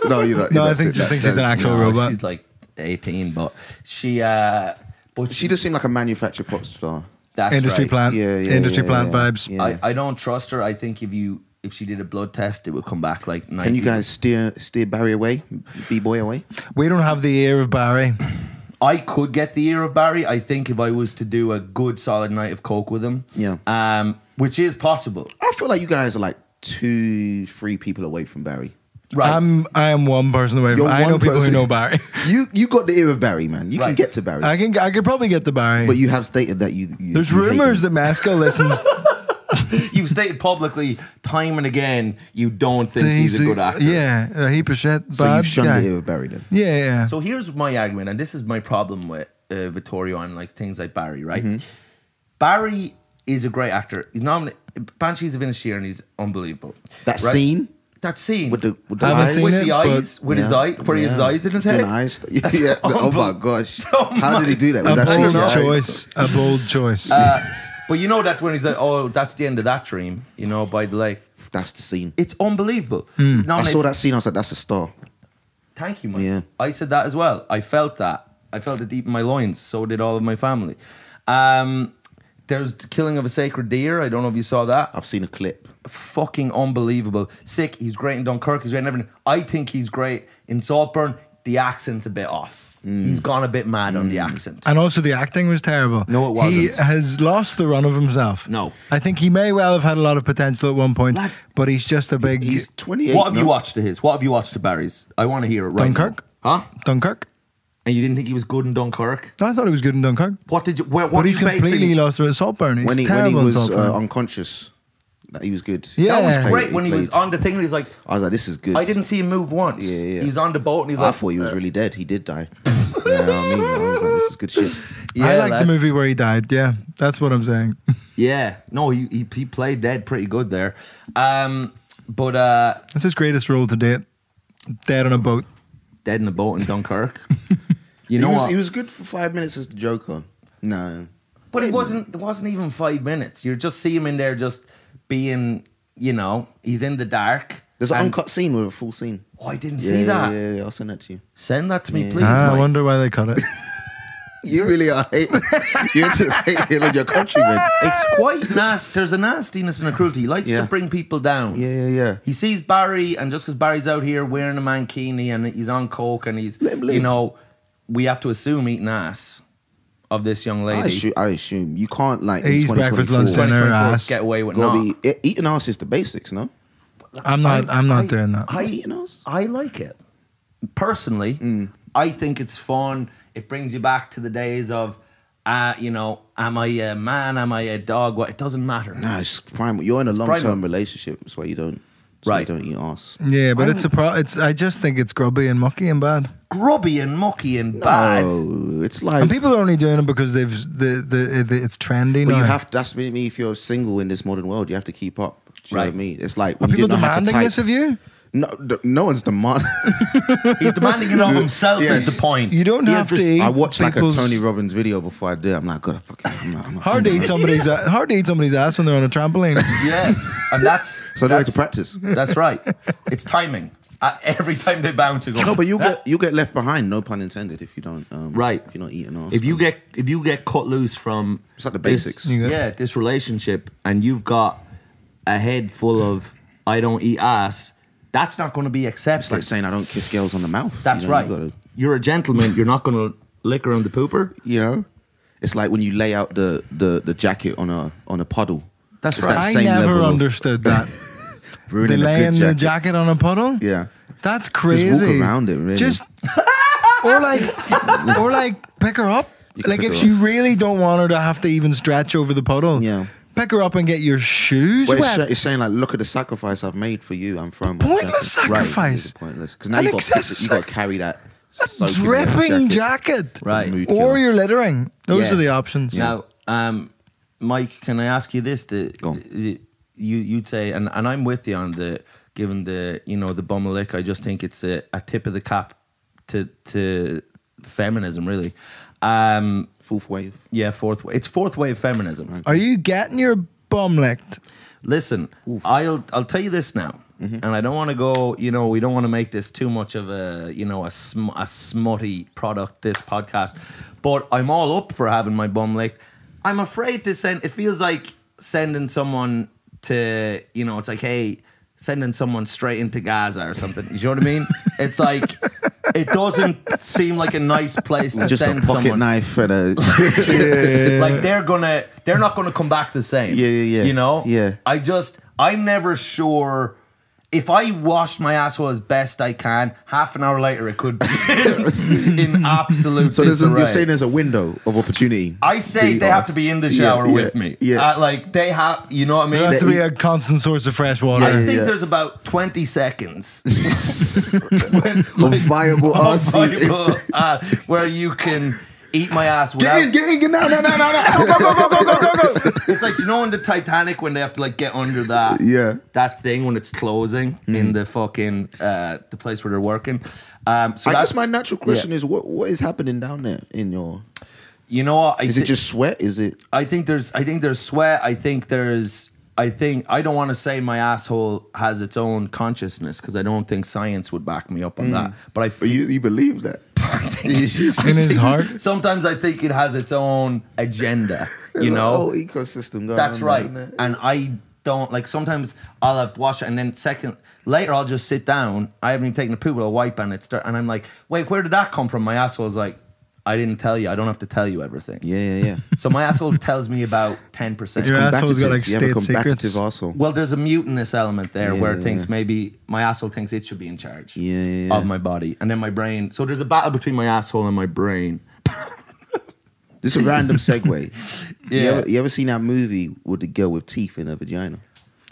No, you're not. No, I that's think it. just think she's an actual No, robot. She's like 18, but she... but She does seem like a manufactured pop star. That's Industry right. plant. Yeah, yeah, Industry yeah, plant yeah. vibes. Yeah. I don't trust her. I think if she did a blood test, it would come back like 90. Can you guys steer Barry away, B-boy away? We don't have the ear of Barry. I could get the ear of Barry. I think if I was to do a good solid night of coke with him, Yeah. which is possible. I feel like you guys are like 2-3 people away from Barry. Right. I am one person away. You're I know one people person. who know Barry. You got the ear of Barry, man. You can Right. get to Barry, I could probably get the Barry. but you have stated that you There's you hate rumors him. that Masco listens. You've stated publicly, time and again, you don't think he's a good actor. Yeah, a heap of shit. So Bad you've shunned guy. the ear of Barry then. Yeah, yeah. So here's my argument, and this is my problem with Vittorio and like things like Barry, right? Mm-hmm. Barry is a great actor. He's nominated Banshees of Inisherin, and he's unbelievable. That Right? scene That scene with the Haven't eyes. seen with it, the but- eyes, with his eye, where he has his eyes in his head. Doing eyes. Yeah. Oh my gosh. Oh How did he do that? Was A that bold CGI? choice. A bold choice. But you know that when he's like, "Oh, that's the end of that dream," you know, by the lake. That's the scene. It's unbelievable. I saw that scene. I was like, that's a star. Thank you, Mike. Yeah. I said that as well. I felt that. I felt it deep in my loins. So did all of my family. There's the killing of a sacred deer. I don't know if you saw that. I've seen a clip. Fucking unbelievable. Sick. He's great in Dunkirk. He's great in everything. I think he's great in Saltburn. the accent's a bit off. He's gone a bit mad on the accent. And also the acting was terrible. No, it wasn't. He has lost the run of himself. No. I think he may well have had a lot of potential at one point, but he's just a big... He's 28. What have you watched of his? What have you watched of Barry's? I want to hear it right Dunkirk? now. Huh? Dunkirk? And you didn't think he was good in Dunkirk? No, I thought he was good in Dunkirk. What did you... What But he's you basing- completely lost to Saltburn. He's when he terrible in was Saltburn. unconscious, that he was good. Yeah. That was great He when he was played. on the thing and he was like, I was like, this is good. I didn't see him move once. Yeah. He was on the boat and he's I like... thought he was really dead. He did die. You know what I mean? I was like, this is good shit. I like lad. the movie where he died. Yeah, that's what I'm saying. Yeah. No, he played dead pretty good there. But That's his greatest role to date. Dead on a boat. dead in the boat in Dunkirk. You He know was, what? he was good for 5 minutes as the Joker. No. But it wasn't even 5 minutes. You just see him in there just being, you know, he's in the dark. There's an and- uncut scene with a full scene. Oh, I didn't see that. Yeah, I'll send that to you. Send that to me, Yeah. please, I Mike. wonder why they cut it. You really are hating. You're just hating on your countrymen. It's quite nasty. There's a nastiness and a cruelty. He likes Yeah. to bring people down. Yeah. He sees Barry, and just because Barry's out here wearing a mankini and he's on coke and he's, Let him live. you know, we have to assume eating ass of this young lady. I assume you can't like. He's in breakfast, 2024, lunch, dinner, 2024, ass. get away with gotta not. eating ass is the basics, no? I'm not doing that. Eating ass. I like it. Personally, I think it's fun. It brings you back to the days of, you know, am I a man? Am I a dog? What? It doesn't matter. Nah, it's prime. You're in a long primal. term relationship. That's why you don't. That's why Right. you don't eat ass. Yeah, but it's I just think it's grubby and mucky and bad. Grubby and mucky and bad. No, it's like. And people are only doing it because they've it's trendy But now. you have. That's me. If you're single in this modern world, you have to keep up. Do you know Right. what I mean? It's like Are when you people didn't know how to demanding type. this of you? No one's demanding. He's demanding it of himself. Yes. Is the point? You don't He have has to this- eat I watched like a people's- Tony Robbins video before I do it. I'm like, God, I'm not Hard to eat somebody's ass when they're on a trampoline. Yeah, and that's So they have to that's- practice. That's right. It's timing. Every time they bound to go. No, but you get left behind. No pun intended. If you don't, Right. If you're not eating ass, If you get cut loose from It's like the this- basics. You get- yeah, this relationship, and you've got a head full of I don't eat ass, that's not going to be accepted. it's like saying I don't kiss girls on the mouth. That's you know, right. You're a gentleman. You're not going to lick around the pooper. You know, it's like when you lay out the jacket on a puddle. That's It's right. that I same never level of understood that. ruining They a good laying the jacket on a puddle. Yeah, That's crazy. walk around it, really. Just or like pick her up. You can Like pick if her you up. really don't want her to have to even stretch over the puddle. Yeah. Pick her up and get your shoes But wet. it's saying like, look at the sacrifice I've made for you. I'm throwing my Pointless jacket. sacrifice. Right, it is pointless because now An you got excessive to carry that soaking dripping jacket. jacket. Right. Mood Or killer. you're littering. Those Yes. are the options. Now, Mike, can I ask you this? Go on. You'd say, and I'm with you on given the the bum a lick. I just think it's a tip of the cap to feminism, really. Fourth wave. Yeah, it's fourth wave feminism. Are you getting your bum licked? Listen, I'll tell you this now, and I don't want to go. We don't want to make this too much of a a smutty product. This podcast, but I'm all up for having my bum licked. I'm afraid to send. It feels like sending someone to It's like, hey, sending someone straight into Gaza or something. You know what I mean? It's like it doesn't seem like a nice place to Just a send pocket someone. knife and a. Like they're not gonna come back the same. Yeah. You know? Yeah. I'm never sure. If I wash my asshole as best I can, half an hour later it could be in absolute So disarray. you're saying there's a window of opportunity. I say they have to be in the shower with me. Yeah. Like they have, you know what I mean? There has to be a constant source of fresh water. I think Yeah. there's about 20 seconds viable ass viable, where you can eat my ass without. Get in, no. Go. It's like, in the Titanic when they have to like get under that that thing when it's closing in the fucking the place where they're working. So I that's guess my natural question is what is happening down there in your? You know what? Is it just sweat? Is it? I think there's sweat. I think I don't want to say my asshole has its own consciousness because I don't think science would back me up on that. But But you believe that? In his heart. Sometimes I think it has its own agenda. There's a whole ecosystem going That's on right. down there. And don't like. Sometimes I'll have to wash it, and then later I'll just sit down. I haven't even taken a poo, but I'll wipe and and I'm like, wait, where did that come from? My asshole's like, I didn't tell you. I don't have to tell you everything. Yeah. So my asshole tells me about 10%. Your asshole's got like You have a state combative secrets. asshole. Well, there's a mutinous element there where it thinks yeah. maybe my asshole thinks it should be in charge Yeah. of my body, and then my brain. So there's a battle between my asshole and my brain. This is a random segue. Yeah. You ever seen that movie with the girl with teeth in her vagina?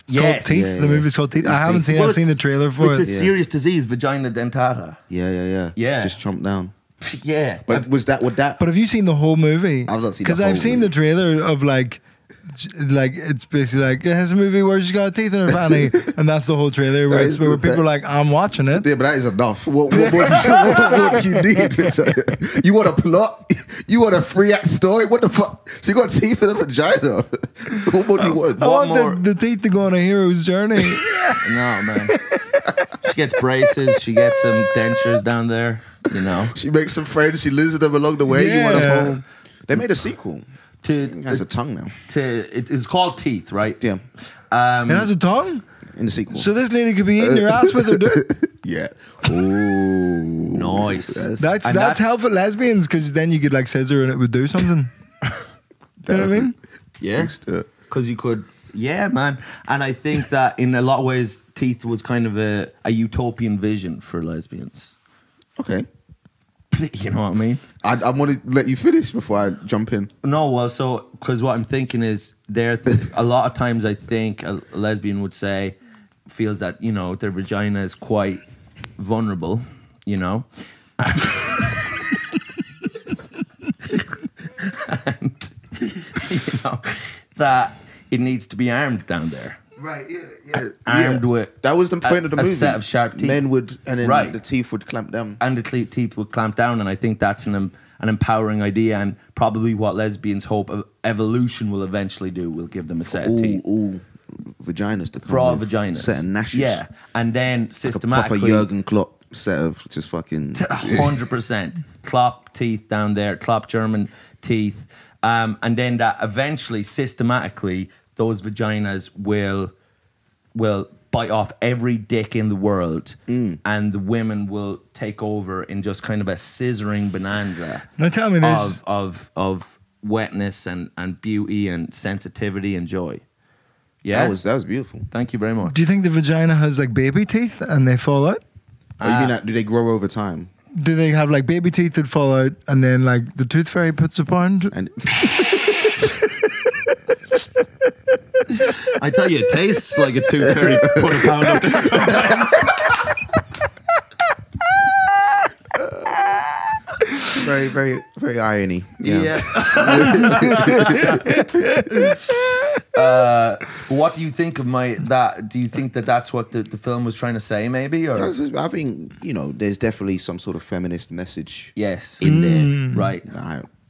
It's called Teeth. Yeah, The yeah. movie's called Teeth. It's I haven't Teeth. seen it. Well, I've seen the trailer for It's a it. serious disease, vagina dentata. Yeah. Yeah. Just chomp down. Yeah, But would that? But have you seen the whole movie? I've not seen the Because whole I've seen movie. the trailer of like it's basically like it has a movie where she's got teeth in her fanny, and that's the whole trailer where, That where is- people are like, I'm watching it. Yeah, but that is enough. What do you need? You want a plot? You want a 3-act story? What the fuck? She got teeth in her vagina. What more do you want? I What want more? the teeth to go on a hero's journey. no man. She gets braces. She gets some dentures down there. You know, She makes some friends. She lives with them along the way. You want Yeah. them home. They made a sequel. It has a tongue now. it is called Teeth, right? Yeah, It has a tongue. in the sequel. So this lady could be eating your ass with her dick. Yeah. Ooh. Nice. That's helpful lesbians, because then you could like scissor and it would do something. You know what I mean? Yeah, because you could. Yeah, man. And I think that in a lot of ways, Teeth was kind of a utopian vision for lesbians. Okay. You know what I mean? I want to let you finish before I jump in. No, well, so because what I'm thinking is a lot of times I think a lesbian would say feels that their vagina is quite vulnerable, and that it needs to be armed down there. Right, yeah. Armed with that was the point of the a movie. set of sharp teeth. Men would, and then Right. the teeth would clamp down. And the teeth would clamp down, and I think that's an empowering idea, and probably what lesbians hope evolution will eventually do. Will give them a set of teeth All vaginas to come for all with. vaginas. Set of gnashes. Yeah, and then Like a systematically, proper Jurgen Klopp set of just fucking 100% Klopp teeth down there, Klopp German teeth, and then that eventually, systematically, those vaginas will bite off every dick in the world, and the women will take over in just kind of a scissoring bonanza. Now tell me this. of wetness and beauty and sensitivity and joy. Yeah, that was beautiful. Thank you very much. Do you think the vagina has like baby teeth and they fall out? Oh, you mean that, do they grow over time? Do they have like baby teeth that fall out and then like the tooth fairy puts a pound? And I tell you, it tastes like a tooth fairy put a pound up there sometimes. very, very, very irony. Yeah. What do you think of that? Do you think that that's what the film was trying to say, maybe? Or I think there's definitely some sort of feminist message yes, in there, right?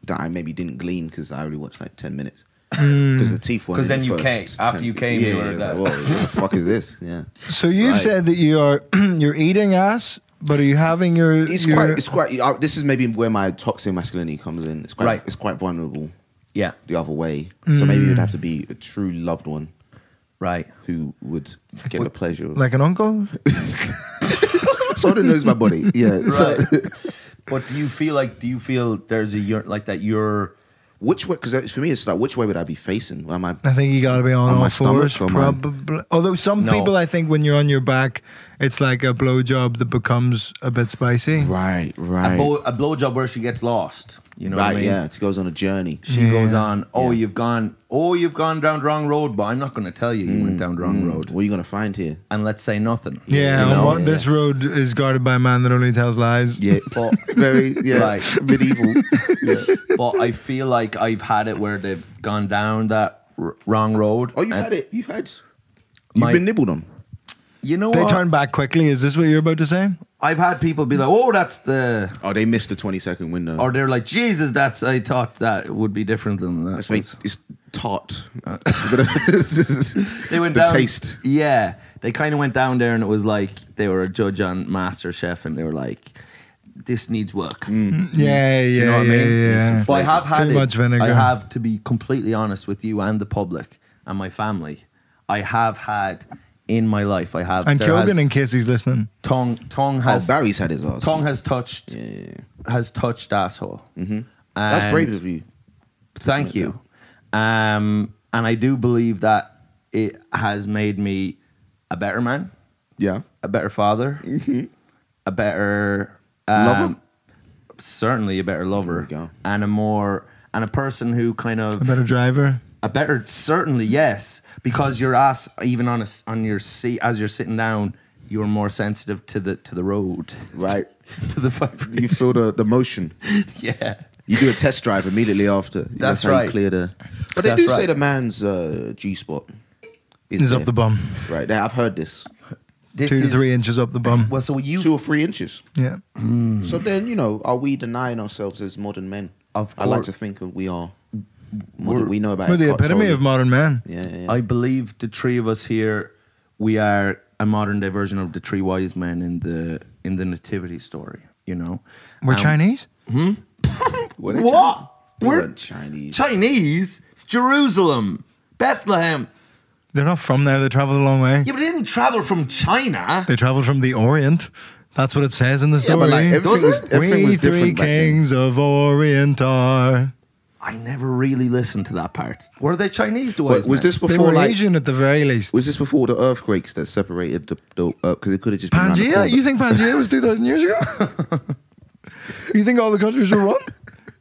That I maybe didn't glean because I only watched like 10 minutes. Because the teeth one. Because then you first came. After 10 you came, yeah, you were it's that. like, whoa, what the fuck is this? Yeah. So you've Right. said that you're eating ass, but are you having your? It's quite. This is maybe where my toxic masculinity comes in. It's quite. Right. It's quite vulnerable Yeah, the other way. So maybe it would have to be a true loved one right. who would get the pleasure. like an uncle? Someone who knows my body. Yeah. So, Right. But do you feel there's you're which way? Because for me, it's like which way would I be facing? Am I? I think you got to be on On all my fours, stomach or my- probably. Although some No. people, I think, when you're on your back, it's like a blowjob that becomes a bit spicy. Right. Right. a blowjob where she gets lost. You know what I Right. mean? Yeah. It goes on a journey. She Yeah. goes on. Yeah. You've gone down the wrong road, but I'm not going to tell you went down the wrong road. What are you gonna find here? And let's say nothing. Yeah, You know? this road is guarded by a man that only tells lies. Yeah. But, Very. Yeah. Right. Medieval. Yeah. but I feel like I've had it where they've gone down that wrong road. Oh, you've And had it. You've My- been nibbled on. You know They what? turn back quickly. Is this what you're about to say? I've had people be like, "Oh, that's the," Oh, they missed the 20-second window. or they're like, "Jesus, I thought that would be different than that." That's very, it's tart. They went the down. taste. Yeah, they kind of went down there, and it was like they were a judge on MasterChef, and they were like, "This needs work." Yeah, Do you know what I mean? yeah. But I have had Too it. much vinegar. I have to be completely honest with you and the public and my family. I have had in my life. I have. And there Kyogen, has- in case he's listening. tongue has Barry's had his ass. tongue has touched asshole. That's And brave of you. Thank you. And I do believe that it has made me a better man, Yeah. a better father, a better Lover? certainly a better lover, There we go. and a person who kind of A better driver. a better, certainly, yes, because your ass, even on your seat as you're sitting down, you're more sensitive to the road, Right. to the vibration. You feel the motion. Yeah, You do a test drive immediately after. That's how right. You clear the. But they That's do say right. the man's G spot Is up there. the bum. Right. I've heard this. this 2 to is 3 inches up the bum. well. So you 2 or 3 inches. Yeah. So then, are we denying ourselves as modern men? Of I like course. to think of we are. We know about We're it. the epitome of modern man. Yeah. I believe the three of us here, we are a modern day version of the three wise men in the nativity story. We're Chinese? What? We're Chinese. Chinese. It's Jerusalem, Bethlehem. They're not from there. They traveled a long way. Yeah, but they didn't travel from China. They traveled from the Orient. That's what it says in the Yeah, story. but like everything was, everything we was three different back then. kings of Orient are. I never really listened to that part. Were they Chinese? The But wise was men? this They before were like? Asian at the very least. Was this before the earthquakes that separated the because it could have just been around the Pangea? corner? You think Pangea was 2,000 years ago? You think all the countries were one?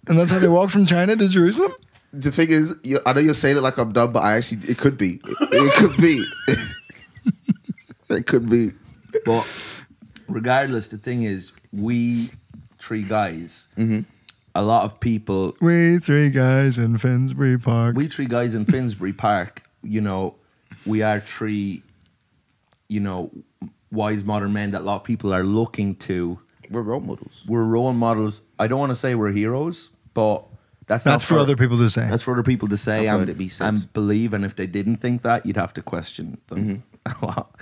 And that's how they walked from China to Jerusalem? The thing is, I know you're saying it like I'm dumb, but it could be. It could be. It could be. But regardless, the thing is, we three guys, a lot of people, We three guys in Finsbury Park. we three guys in Finsbury Park, we are three, wise modern men that a lot of people are looking to. We're role models. We're role models. I don't want to say we're heroes, but that's not That's for other people to say. That's for other people to say I've heard and, it be said. and believe. And if they didn't think that, you'd have to question them a lot.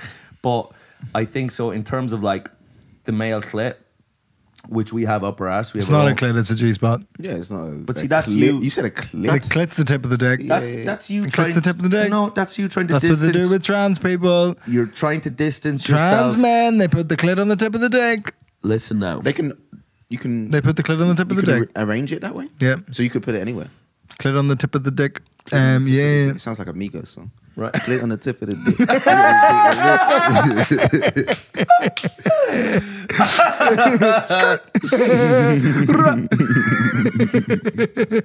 But I think so in terms of like the male clit, which we have up our ass. It's not a clit, it's a G-spot. Yeah, it's not. But see, that's you. You said a The clit. clit's the tip of the dick. That's you The trying. clit's the tip of the dick. No, that's you trying to That's distance. what they do with trans people. You're trying to distance Trans yourself. men, they put the clit on the tip of the dick. Listen now. You can. They put the clit on the tip of you the can dick. arrange it that way. Yeah. So you could put it anywhere. Clit on the tip of the dick. Tip of the Yeah. dick. It sounds like a Migos song. Right. Clit on the tip of the dick.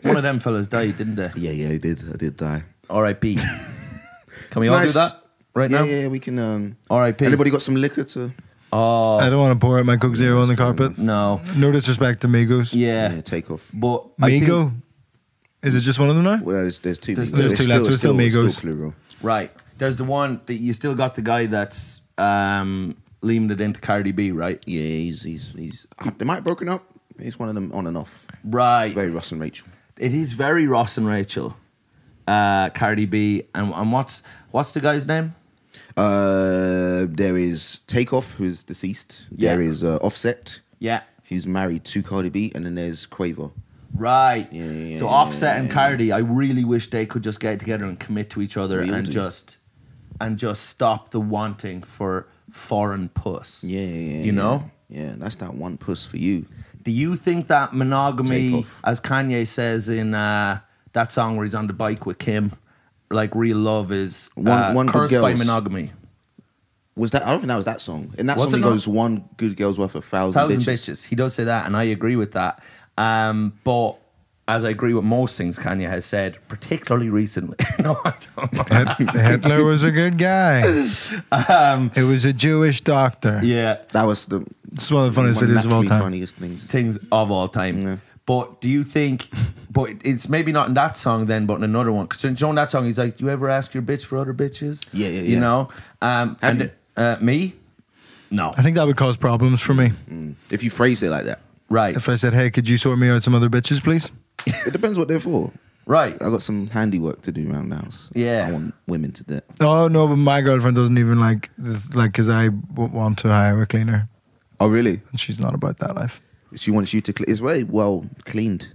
One of them fellas died, didn't they? Yeah, I did die. R.I.P. Can we It's all do nice. that right Yeah, now? yeah, we can. R.I.P. Anybody got some liquor to? Oh I don't want to pour out my Coke Zero on the carpet. no. No disrespect to Migos. Yeah. Take off. But I Migo? think, Is it just one of them now? Well, there's two. There's Migos. two left, so it's still Migos. plural. right. There's the one that you still got the guy that's leamed it into Cardi B, right? Yeah, he's. They might have broken up. He's one of them on and off. Right. Very Ross and Rachel. It is very Ross and Rachel. Cardi B and what's the guy's name? There is Takeoff, who's deceased. Yeah. There is Offset, Yeah. who's married to Cardi B, and then there's Quavo. Right. Yeah, So Offset and Cardi, I really wish they could just get together and commit to each other Real and deal. just stop the wanting for foreign puss. Yeah. You know? Yeah, that's that one puss for you. Do you think that monogamy, Takeoff. as Kanye says in that song where he's on the bike with Kim, like real love is One good cursed by girls. monogamy? Was that? I don't think that was that song. In that Was song, it he not? goes, "One good girl's worth 1,000 1,000 bitches." bitches. He does say that, and I agree with that. But as I agree with most things Kanye has said, particularly recently. No, I don't. Hitler was a good guy. It was a Jewish doctor. Yeah, That was the It's one of the funniest videos of all naturally time. funniest things. things of all time. Yeah. But do you think? But it's maybe not in that song then, but in another one. Because in that song, he's like, "You ever ask your bitch for other bitches?" Yeah. You know. Have And me, no. I think that would cause problems for me. If you phrase it like that, Right, If I said, hey, could you sort me out some other bitches, please? it depends what they're for. right. I got some handiwork to do around the house. Yeah. I want women to do. Oh, no, but my girlfriend doesn't even like, because I want to hire a cleaner. Oh, really? And she's not about that life. She wants you to clean. It's very well cleaned.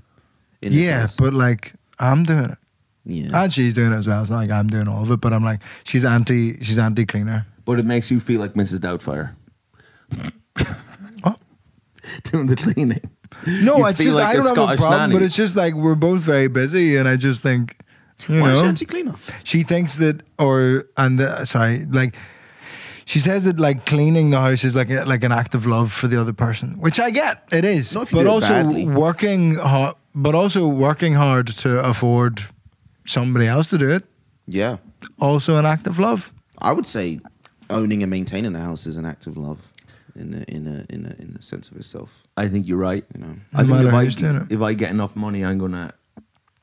In this Yeah, house. but like, I'm doing it. Yeah. And she's doing it as well. It's not like I'm doing all of it, but I'm like, she's anti-cleaner. But it makes you feel like Mrs. Doubtfire. What? Doing the cleaning. No, You it's feel just, like I a don't have a Scottish problem, nanny. but it's just like, we're both very busy, and I just think, Why is she anti-cleaner? she thinks that, like, she says that like cleaning the house is like an act of love for the other person, which I get, it is. Not if you But do it also badly. working hard to afford somebody else to do it, Yeah. also an act of love. I would say owning and maintaining the house is an act of love in a sense of itself. I think you're right. You know. I No think matter who's doing it. if I get enough money, I'm gonna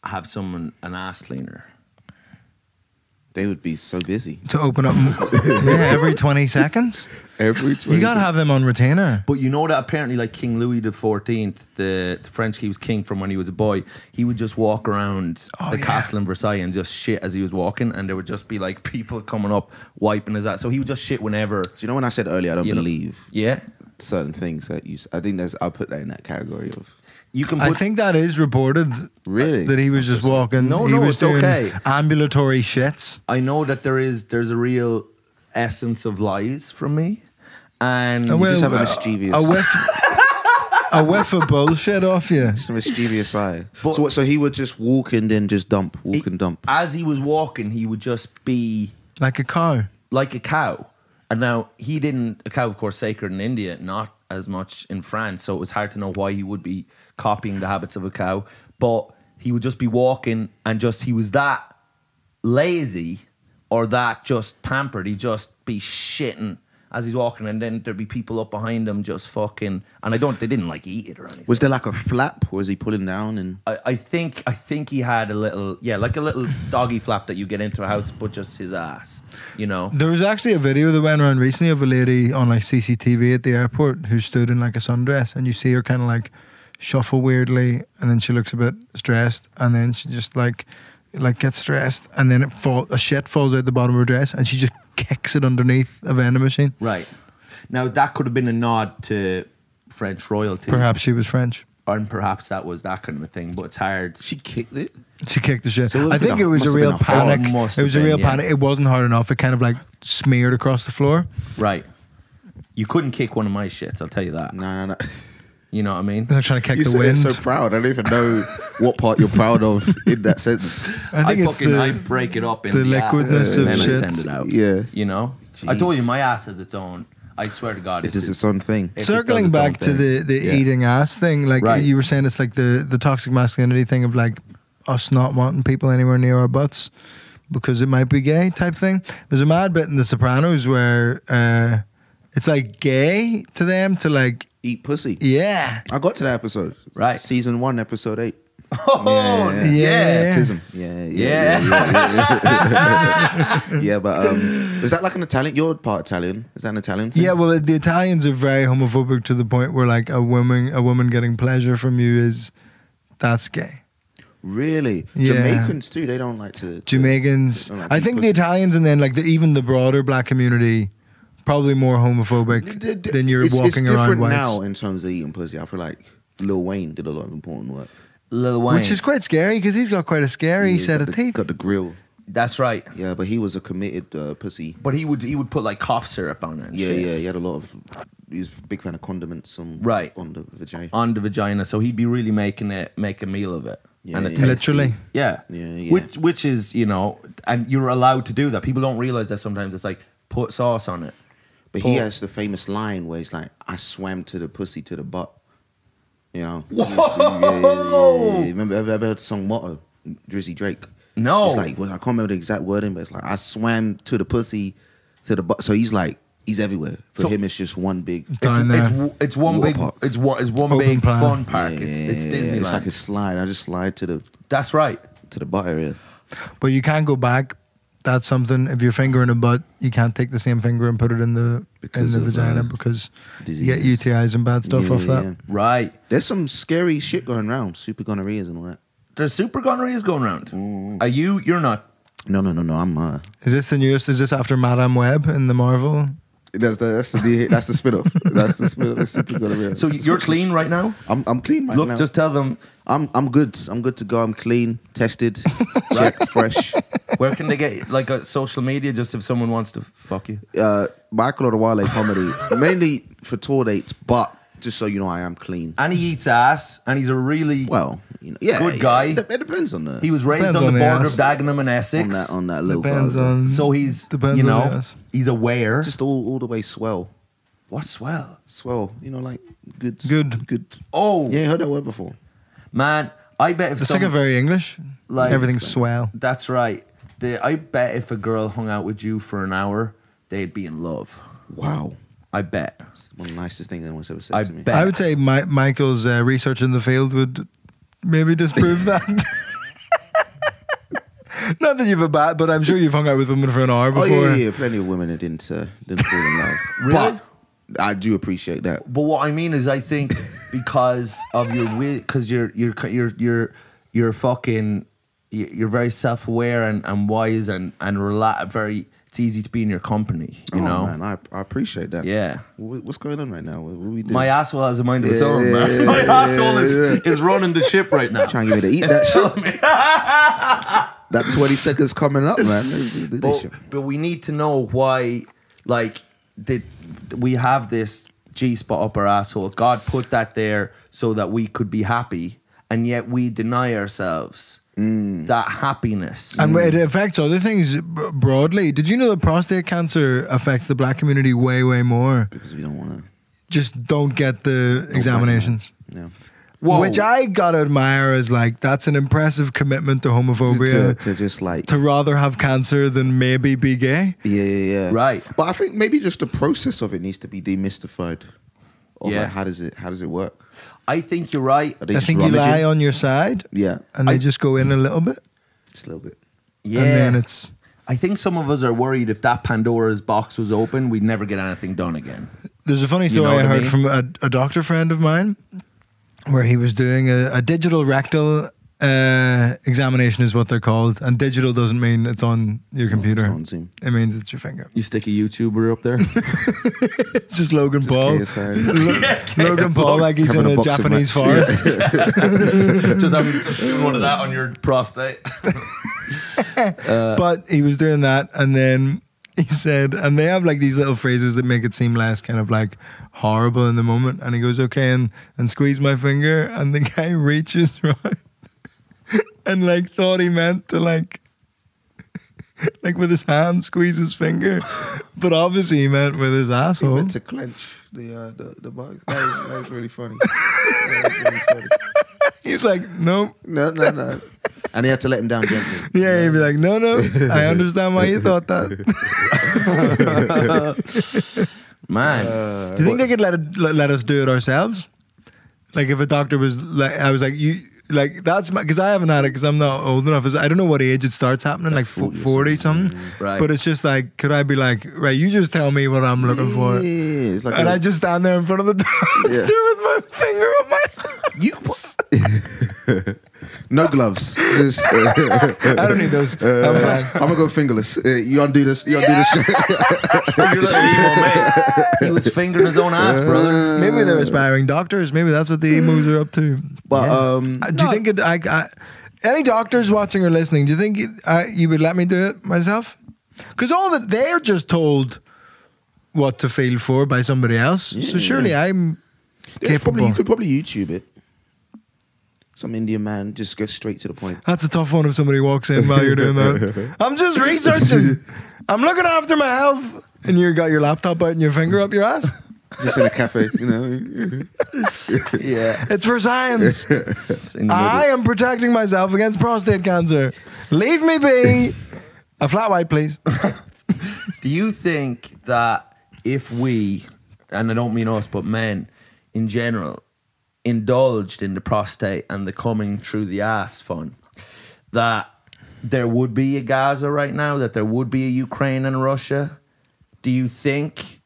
have an ass cleaner. They would be so busy. To open up every 20 seconds. Every You gotta have them on retainer. But you know that apparently, like King Louis XIV, the French, he was king from when he was a boy. He would just walk around the castle in Versailles and just shit as he was walking, and there would just be like people coming up wiping his ass. So he would just shit whenever. Do you know when I said earlier I don't You know- believe Yeah, certain things that you? I think I'll put that in that category of. you can. I Put, think that is reported. Really? That he was just walking. No, he no, was it's doing okay. ambulatory shits. I know that there's a real essence of lies from me, and Oh, You just well, have a mischievous, a whiff of bullshit off you. just a mischievous eye. But- So he would just walk and then just dump, walk and dump. as he was walking, he would just be Like a cow. like a cow. And now a cow, of course, sacred in India, not as much in France. So it was hard to know why he would be copying the habits of a cow. But he would just be walking and he was that lazy or that just pampered. He'd just be shitting as he's walking, and then there'd be people up behind him just fucking. And they didn't like eat it or anything. Was there like a flap? Or was he pulling down and? I think he had a little, like a little doggy flap that you get into a house, but just his ass, you know. There was actually a video that went around recently of a lady on like CCTV at the airport who stood in like a sundress, and you see her kind of like shuffle weirdly, and then she looks a bit stressed, and then she just like gets stressed, and then a shit falls out the bottom of her dress, and she just kicks it underneath a vending machine. Right. Now, that could have been a nod to French royalty. Perhaps she was French. And perhaps that was that kind of a thing, but it's hard. She kicked it. She kicked the shit. So it would've I think been it was must a have real been a hard- panic. Must It was a have real been, yeah. panic. It wasn't hard enough. It kind of like smeared across the floor. Right. You couldn't kick one of my shits, I'll tell you that. No. You know what I mean? They're trying to kick You the said wind. it so proud. I don't even know what part you're proud of in that sentence. I think it's I break it up in the the ass, liquidness and of then shit. I send it out. Yeah. You know? I Jeez. told you, my ass has its own. I swear to God. It does its own thing. it Circling does its own back to thing. the Yeah. eating ass thing, like Right. you were saying, it's like the toxic masculinity thing of like us not wanting people anywhere near our butts because it might be gay type thing. There's a mad bit in The Sopranos where it's like gay to them to like, Eat pussy. yeah. I got to that episode. Right. Season 1, episode 8. Oh, Yeah. Yeah. Autism. Yeah, but is that like an Italian? You're part Italian. Is that an Italian thing? Yeah, well, the Italians are very homophobic to the point where like a woman getting pleasure from you that's gay. Really? Yeah. Jamaicans too. They don't like to. Jamaicans, they don't like to I eat think the pussy. Italians, and then like even the broader black community, probably more homophobic than you're it's walking around different whites. now in terms of eating pussy. I feel like Lil Wayne did a lot of important work. Lil Wayne. Which is quite scary because he's got quite a scary He's set got of the- teeth. Got the grill. That's right. Yeah, but he was a committed pussy. But he would put like cough syrup on it and Yeah, shit. yeah. He had a lot of. He was a big fan of condiments on Right. on the vagina. On the vagina. So he'd be really make a meal of it. Yeah, and it yeah. tastes- Literally. Yeah. Yeah. Which is, you know, and you're allowed to do that. People don't realize that sometimes it's like put sauce on it. But he has the famous line where he's like, "I swam to the pussy to the butt." You know. Whoa! Yeah. Remember, ever heard the song Motto? Drizzy Drake. No. It's like, well, I can't remember the exact wording, but it's like, I swam to the pussy to the butt. So he's like, he's everywhere. For So- him, it's just one big. Down there. It's one Water big park. it's one Open big plan. fun park. Yeah, It's yeah, Disneyland. It's like a slide. I just slide to That's right. the butt area. But you can't go back. That's something. If your finger in a butt, you can't take the same finger and put it in the Because of, vagina because you get diseases. UTIs and bad stuff Yeah, off that. yeah. Right. There's some scary shit going around. Super gonorrheas and all that. There's super gonorrheas going around. Mm. Are you're not. No. I'm Is this the newest? Is this after Madame Web in the Marvel? That's the spin-off. That's the spin-off. That's super gonorrhea. So you're clean right now? I'm clean right now. Look, just tell them. I'm good. I'm good to go. I'm clean, tested, check, fresh. Where can they get like a social media? Just if someone wants to fuck you. Michael Odewale comedy, mainly for tour dates, but just so you know, I am clean. And he eats ass, and he's a really good guy. It depends on the. He was raised on the border of Dagenham and Essex. On that little. Depends on. So he's he's aware. Just all the way swell. What's swell? Swell, like good. Oh, yeah, you heard that word before. Man, I bet if it's like a very English. Like everything's swell. That's right. I bet if a girl hung out with you for an hour, they'd be in love. Wow. I bet. It's one of the nicest things anyone's ever said to me. I would say Michael's research in the field would maybe disprove that. Not that you've a bad, but I'm sure you've hung out with women for an hour before. Oh yeah. Plenty of women that didn't fall in love. Really? But I do appreciate that. But what I mean is, I think because of because you're fucking, you're very self-aware and wise and very. It's easy to be in your company, you know. Man, I appreciate that. Yeah. What's going on right now? What are we doing? My asshole has a mind of its own, man. My asshole is running the ship right now. Trying to get me to eat that shit. That 20 seconds coming up, man. But we need to know why, like, we have this G-spot up our asshole. God put that there so that we could be happy, and yet we deny ourselves that happiness. And it affects other things broadly. Did you know that prostate cancer affects the black community way, way more? Because we don't want to. Just don't get the examinations. Yeah. Whoa. Which I gotta admire as like, that's an impressive commitment to homophobia. To just like. To rather have cancer than maybe be gay. Yeah. Right. But I think maybe just the process of it needs to be demystified. Yeah. Like, how does it work? I think you're right. I think you lie on your side. Yeah. And they just go in a little bit. Just a little bit. Yeah. And then it's. I think some of us are worried if that Pandora's box was open, we'd never get anything done again. There's a funny story I heard from a doctor friend of mine where he was doing a digital rectal examination is what they're called. And digital doesn't mean it's on your computer. It's on Zoom. It means it's your finger. You stick a YouTuber up there. It's just Logan Paul. Logan Paul like he's in a Japanese forest. just doing one of that on your prostate. But he was doing that, and then he said, and they have like these little phrases that make it seem less kind of like horrible in the moment. And he goes, okay, and squeeze my finger, and the guy reaches right and like thought he meant to like with his hand squeeze his finger, but obviously he meant with his asshole. He meant to clench the box. That was really funny. That was really funny. He was like, nope. No. And he had to let him down gently. Yeah, he'd be like, no, I understand why you thought that. Man. Do you think they could let us do it ourselves? Like if a doctor was like, I was like, you, like that's because I haven't had it because I'm not old enough. I don't know what age it starts happening, like 40 something. Right. But it's just like, could I be like, right, you just tell me what I'm looking for. It's like and I just stand there in front of the doctor with my finger on my no gloves. Just, I don't need those. I'm fine. I'm gonna go fingerless. You undo this. You undo this. Your little emo mate. He was fingering his own ass, brother. Maybe they're aspiring doctors. Maybe that's what the emos are up to. But do you think any doctors watching or listening? Do you think you would let me do it myself? Because all that they're just told what to feel for by somebody else. Yeah, so surely I'm capable. You could probably YouTube it. Some Indian man just gets straight to the point. That's a tough one if somebody walks in while you're doing that. I'm just researching. I'm looking after my health. And you got your laptop out and your finger up your ass. Just in a cafe, you know. Yeah. It's for science. I am protecting myself against prostate cancer. Leave me be. A flat white, please. Do you think that if we, and I don't mean us, but men in general, indulged in the prostate and the coming through the ass fun, that there would be a Gaza right now, that there would be a Ukraine and Russia? Do you think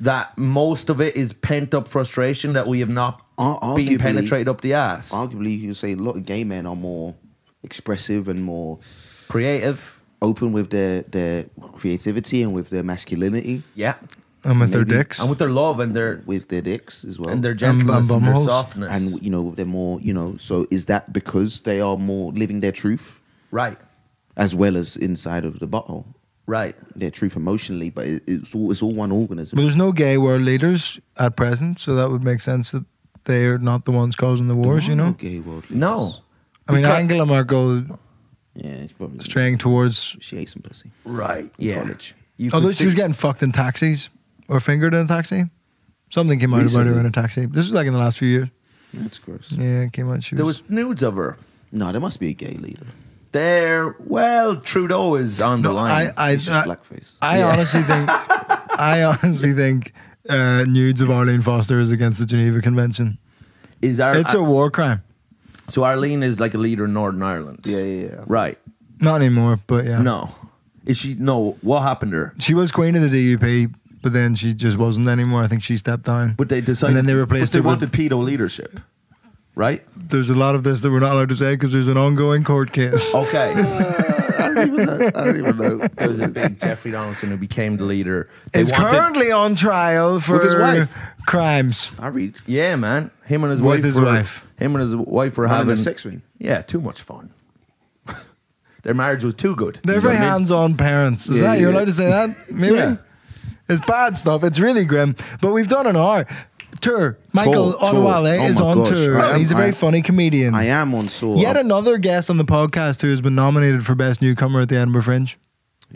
that most of it is pent-up frustration that we have not been penetrated up the ass? Arguably, you could say a lot of gay men are more expressive and more creative, open with their creativity and with their masculinity. Yeah. And with their Maybe. dicks. and with their love and their with their dicks as well. and their gentleness and their bumholes. softness. And, you know, they're more, you know, so is that because they are more living their truth right, as well as inside of the butthole? right. Their truth emotionally, but it's all one organism. But there's no gay world leaders at present, so that would make sense that they are not the ones causing the wars, you know? Gay world leaders. No, I mean, Because- Angela Merkel Yeah, it's probably straying towards... she ate some pussy. right. in Yeah. College. You could Although she was see- getting fucked in taxis or fingered in a taxi. Something came out about her Recently? in a taxi. This is like in the last few years. That's gross. Yeah, it came out. She there was nudes of her. No, there must be a gay leader. Well, Trudeau is on the No, line. It's just blackface. I honestly think nudes of Arlene Foster is against the Geneva Convention. It's a war crime. So Arlene is like a leader in Northern Ireland. Yeah. Right. Not anymore, but yeah. No. Is she? No. What happened to her? She was queen of the DUP, but then she just wasn't anymore. I think she stepped down. But they decided. And then they replaced but her they with- wanted pedo leadership. Right. There's a lot of this that we're not allowed to say because there's an ongoing court case. Okay. I don't even know. There was a big Jeffrey Donaldson who became the leader. They It's wanted- currently on trial for With his wife. crimes. I read. Yeah, man. Him and his With wife. his wife. Him and his wife were Having having a sex ring. Yeah, too much fun. Their marriage was too good. They're You know very what I mean? hands-on parents. Is Yeah, that you're yeah. allowed to say that? Maybe. Yeah. It's bad stuff. It's really grim. But we've done an hour tour. Michael Tour. Odewale Oh is my on gosh. tour. He's a very funny comedian. I am on tour. Yet another guest on the podcast who has been nominated for Best Newcomer at the Edinburgh Fringe.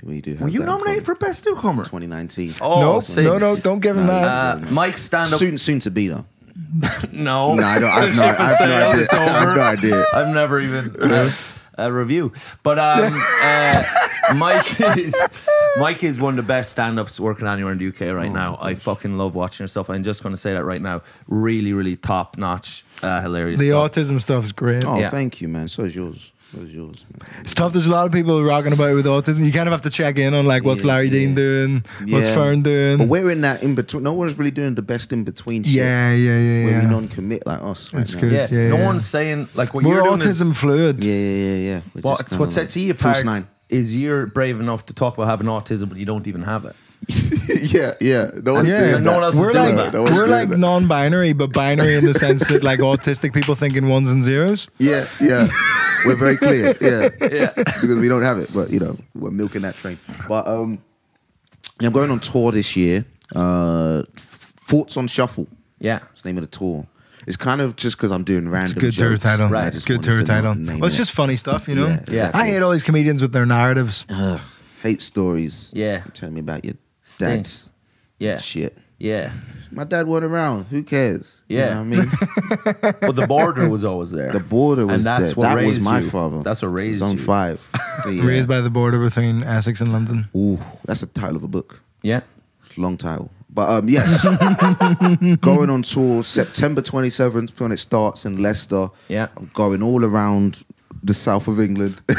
We do have Were you that in nominated for Best Newcomer? 2019. Oh, no, sick. no, don't give him that. Mike stand up. Soon to be though. No, No, I don't. I have The no, ship I has have no sailed, idea. it's I have over. no idea. I've never even a review, but Mike is one of the best stand-ups working anywhere in the UK right now. I fucking love watching your stuff. I'm just going to say that right now. Really, really top-notch, hilarious. The stuff. autism stuff is great. Oh, Yeah. thank you, man. So is yours. Man. It's tough. There's a lot of people rocking about with autism. You kind of have to check in on like what's Yeah, Larry Dean yeah. doing, what's Yeah. Fern doing. But we're in that in between. No one's really doing the best in between. Shit, yeah. Where we non-commit like us. Right It's now. good. Yeah, Yeah, no yeah. one's saying like what We're you're doing. autism fluid. Yeah. We're just What kinda sets like you false apart nine. is you're brave enough to talk about having autism, but you don't even have it. yeah. No one's Yeah, doing no that. one else is We're doing like that. we're like non-binary, but binary in the sense that like autistic people think in ones and zeros. Yeah. We're very clear. Yeah. Because we don't have it, but you know we're milking that train. But I'm going on tour this year. Thoughts on Shuffle. Yeah. It's the name of the tour. It's kind of just because I'm doing random. It's a good tour jokes. title. Right. I just Good wanted tour to title. name Well, it's it. just funny stuff, you know. Yeah, exactly. I hate all these comedians with their narratives. Ugh, hate stories. Yeah. Tell me about your Stinks. dad's Yeah. shit. Yeah. My dad wasn't around. Who cares? Yeah. You know what I mean? But the border was always there. The border was And that's there. what That was raised my you. father. That's what raised Zone you. 5. Yeah. Raised by the border between Essex and London. Ooh, that's the title of a book. Yeah. Long title. But yes, going on tour September 27th when it starts in Leicester. Yeah. I'm going all around the south of England. I'm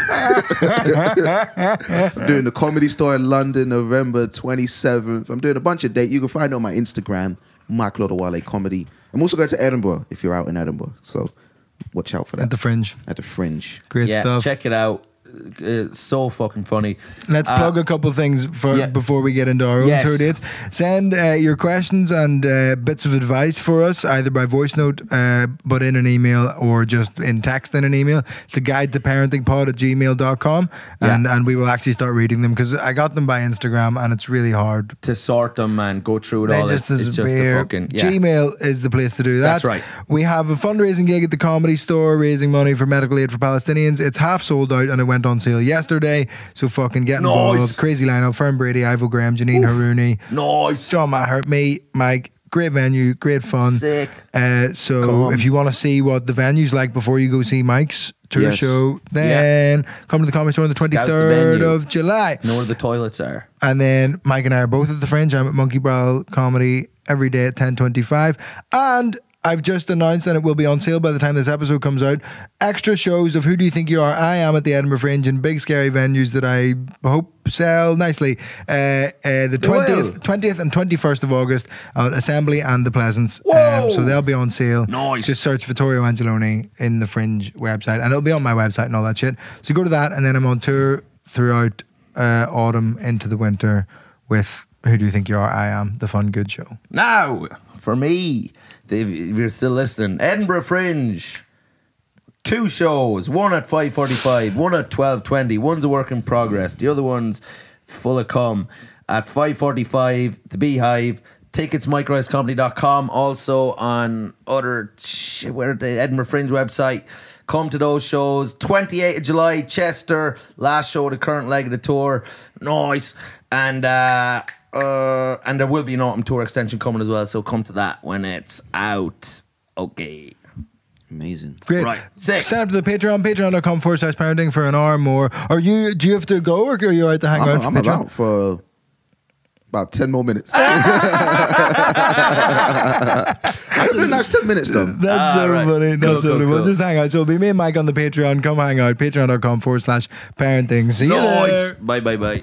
doing the Comedy Store in London November 27th. I'm doing a bunch of dates. You can find it on my Instagram, Michael Odewale Comedy. I'm also going to Edinburgh if you're out in Edinburgh. So watch out for that. At the Fringe. At the Fringe. Great Yeah. stuff. Check it out. It's so fucking funny. Let's plug a couple things yeah. before we get into our own Yes. tour dates. Send your questions and bits of advice for us, either by voice note, but in an email, or just in text in an email. It's a guide to parentingpod@gmail.com, and we will actually start reading them, because I got them by Instagram and it's really hard. To sort them and go through it They all. just It's just a disappear. fucking Gmail is the place to do that. That's right. We have a fundraising gig at the Comedy Store, raising money for medical aid for Palestinians. It's half sold out and it went on sale yesterday, so fucking get involved. Nice. Crazy lineup: Fern Brady, Ivo Graham, Janine Harouni, Nice. John Maher, me, Mike. Great venue, great fun. Sick. So Come. if you want to see what the venue's like before you go see Mike's tour Yes. show, then come to the Comedy Store on the Scout the 23rd venue. of July. Know where the toilets are. And then Mike and I are both at the Fringe. I'm at Monkey Brow Comedy every day at 10:25. And I've just announced, and it will be on sale by the time this episode comes out, extra shows of Who Do You Think You Are? I am at the Edinburgh Fringe in big scary venues that I hope sell nicely. The 20th and 21st of August at Assembly and the Pleasance. Whoa! So they'll be on sale. Nice. Just search Vittorio Angelone in the Fringe website, and it'll be on my website and all that shit. So go to that, and then I'm on tour throughout autumn into the winter with Who do you think you are? I am the Fun Good Show. Now, for me, if you're still listening, Edinburgh Fringe. 2 shows, one at 5:45, one at 12:20. One's a work in progress. The other one's full of cum. At 5:45, the Beehive. Tickets, microicecompany.com. Also on where at the Edinburgh Fringe website. Come to those shows. 28th of July, Chester. Last show of the current leg of the tour. Nice. And there will be an autumn tour extension coming as well. So come to that when it's out. Okay. Amazing. Great. Right. Sick. Sign up to the Patreon, patreon.com/parenting for an hour or more. Do you have to go or are you out to hang out? I'm about for about 10 more minutes. That's 10 minutes though. That's so right. funny. That's so funny. Cool. We'll just hang out. So it'll be me and Mike on the Patreon. Come hang out. Patreon.com/parenting. See you there. Bye.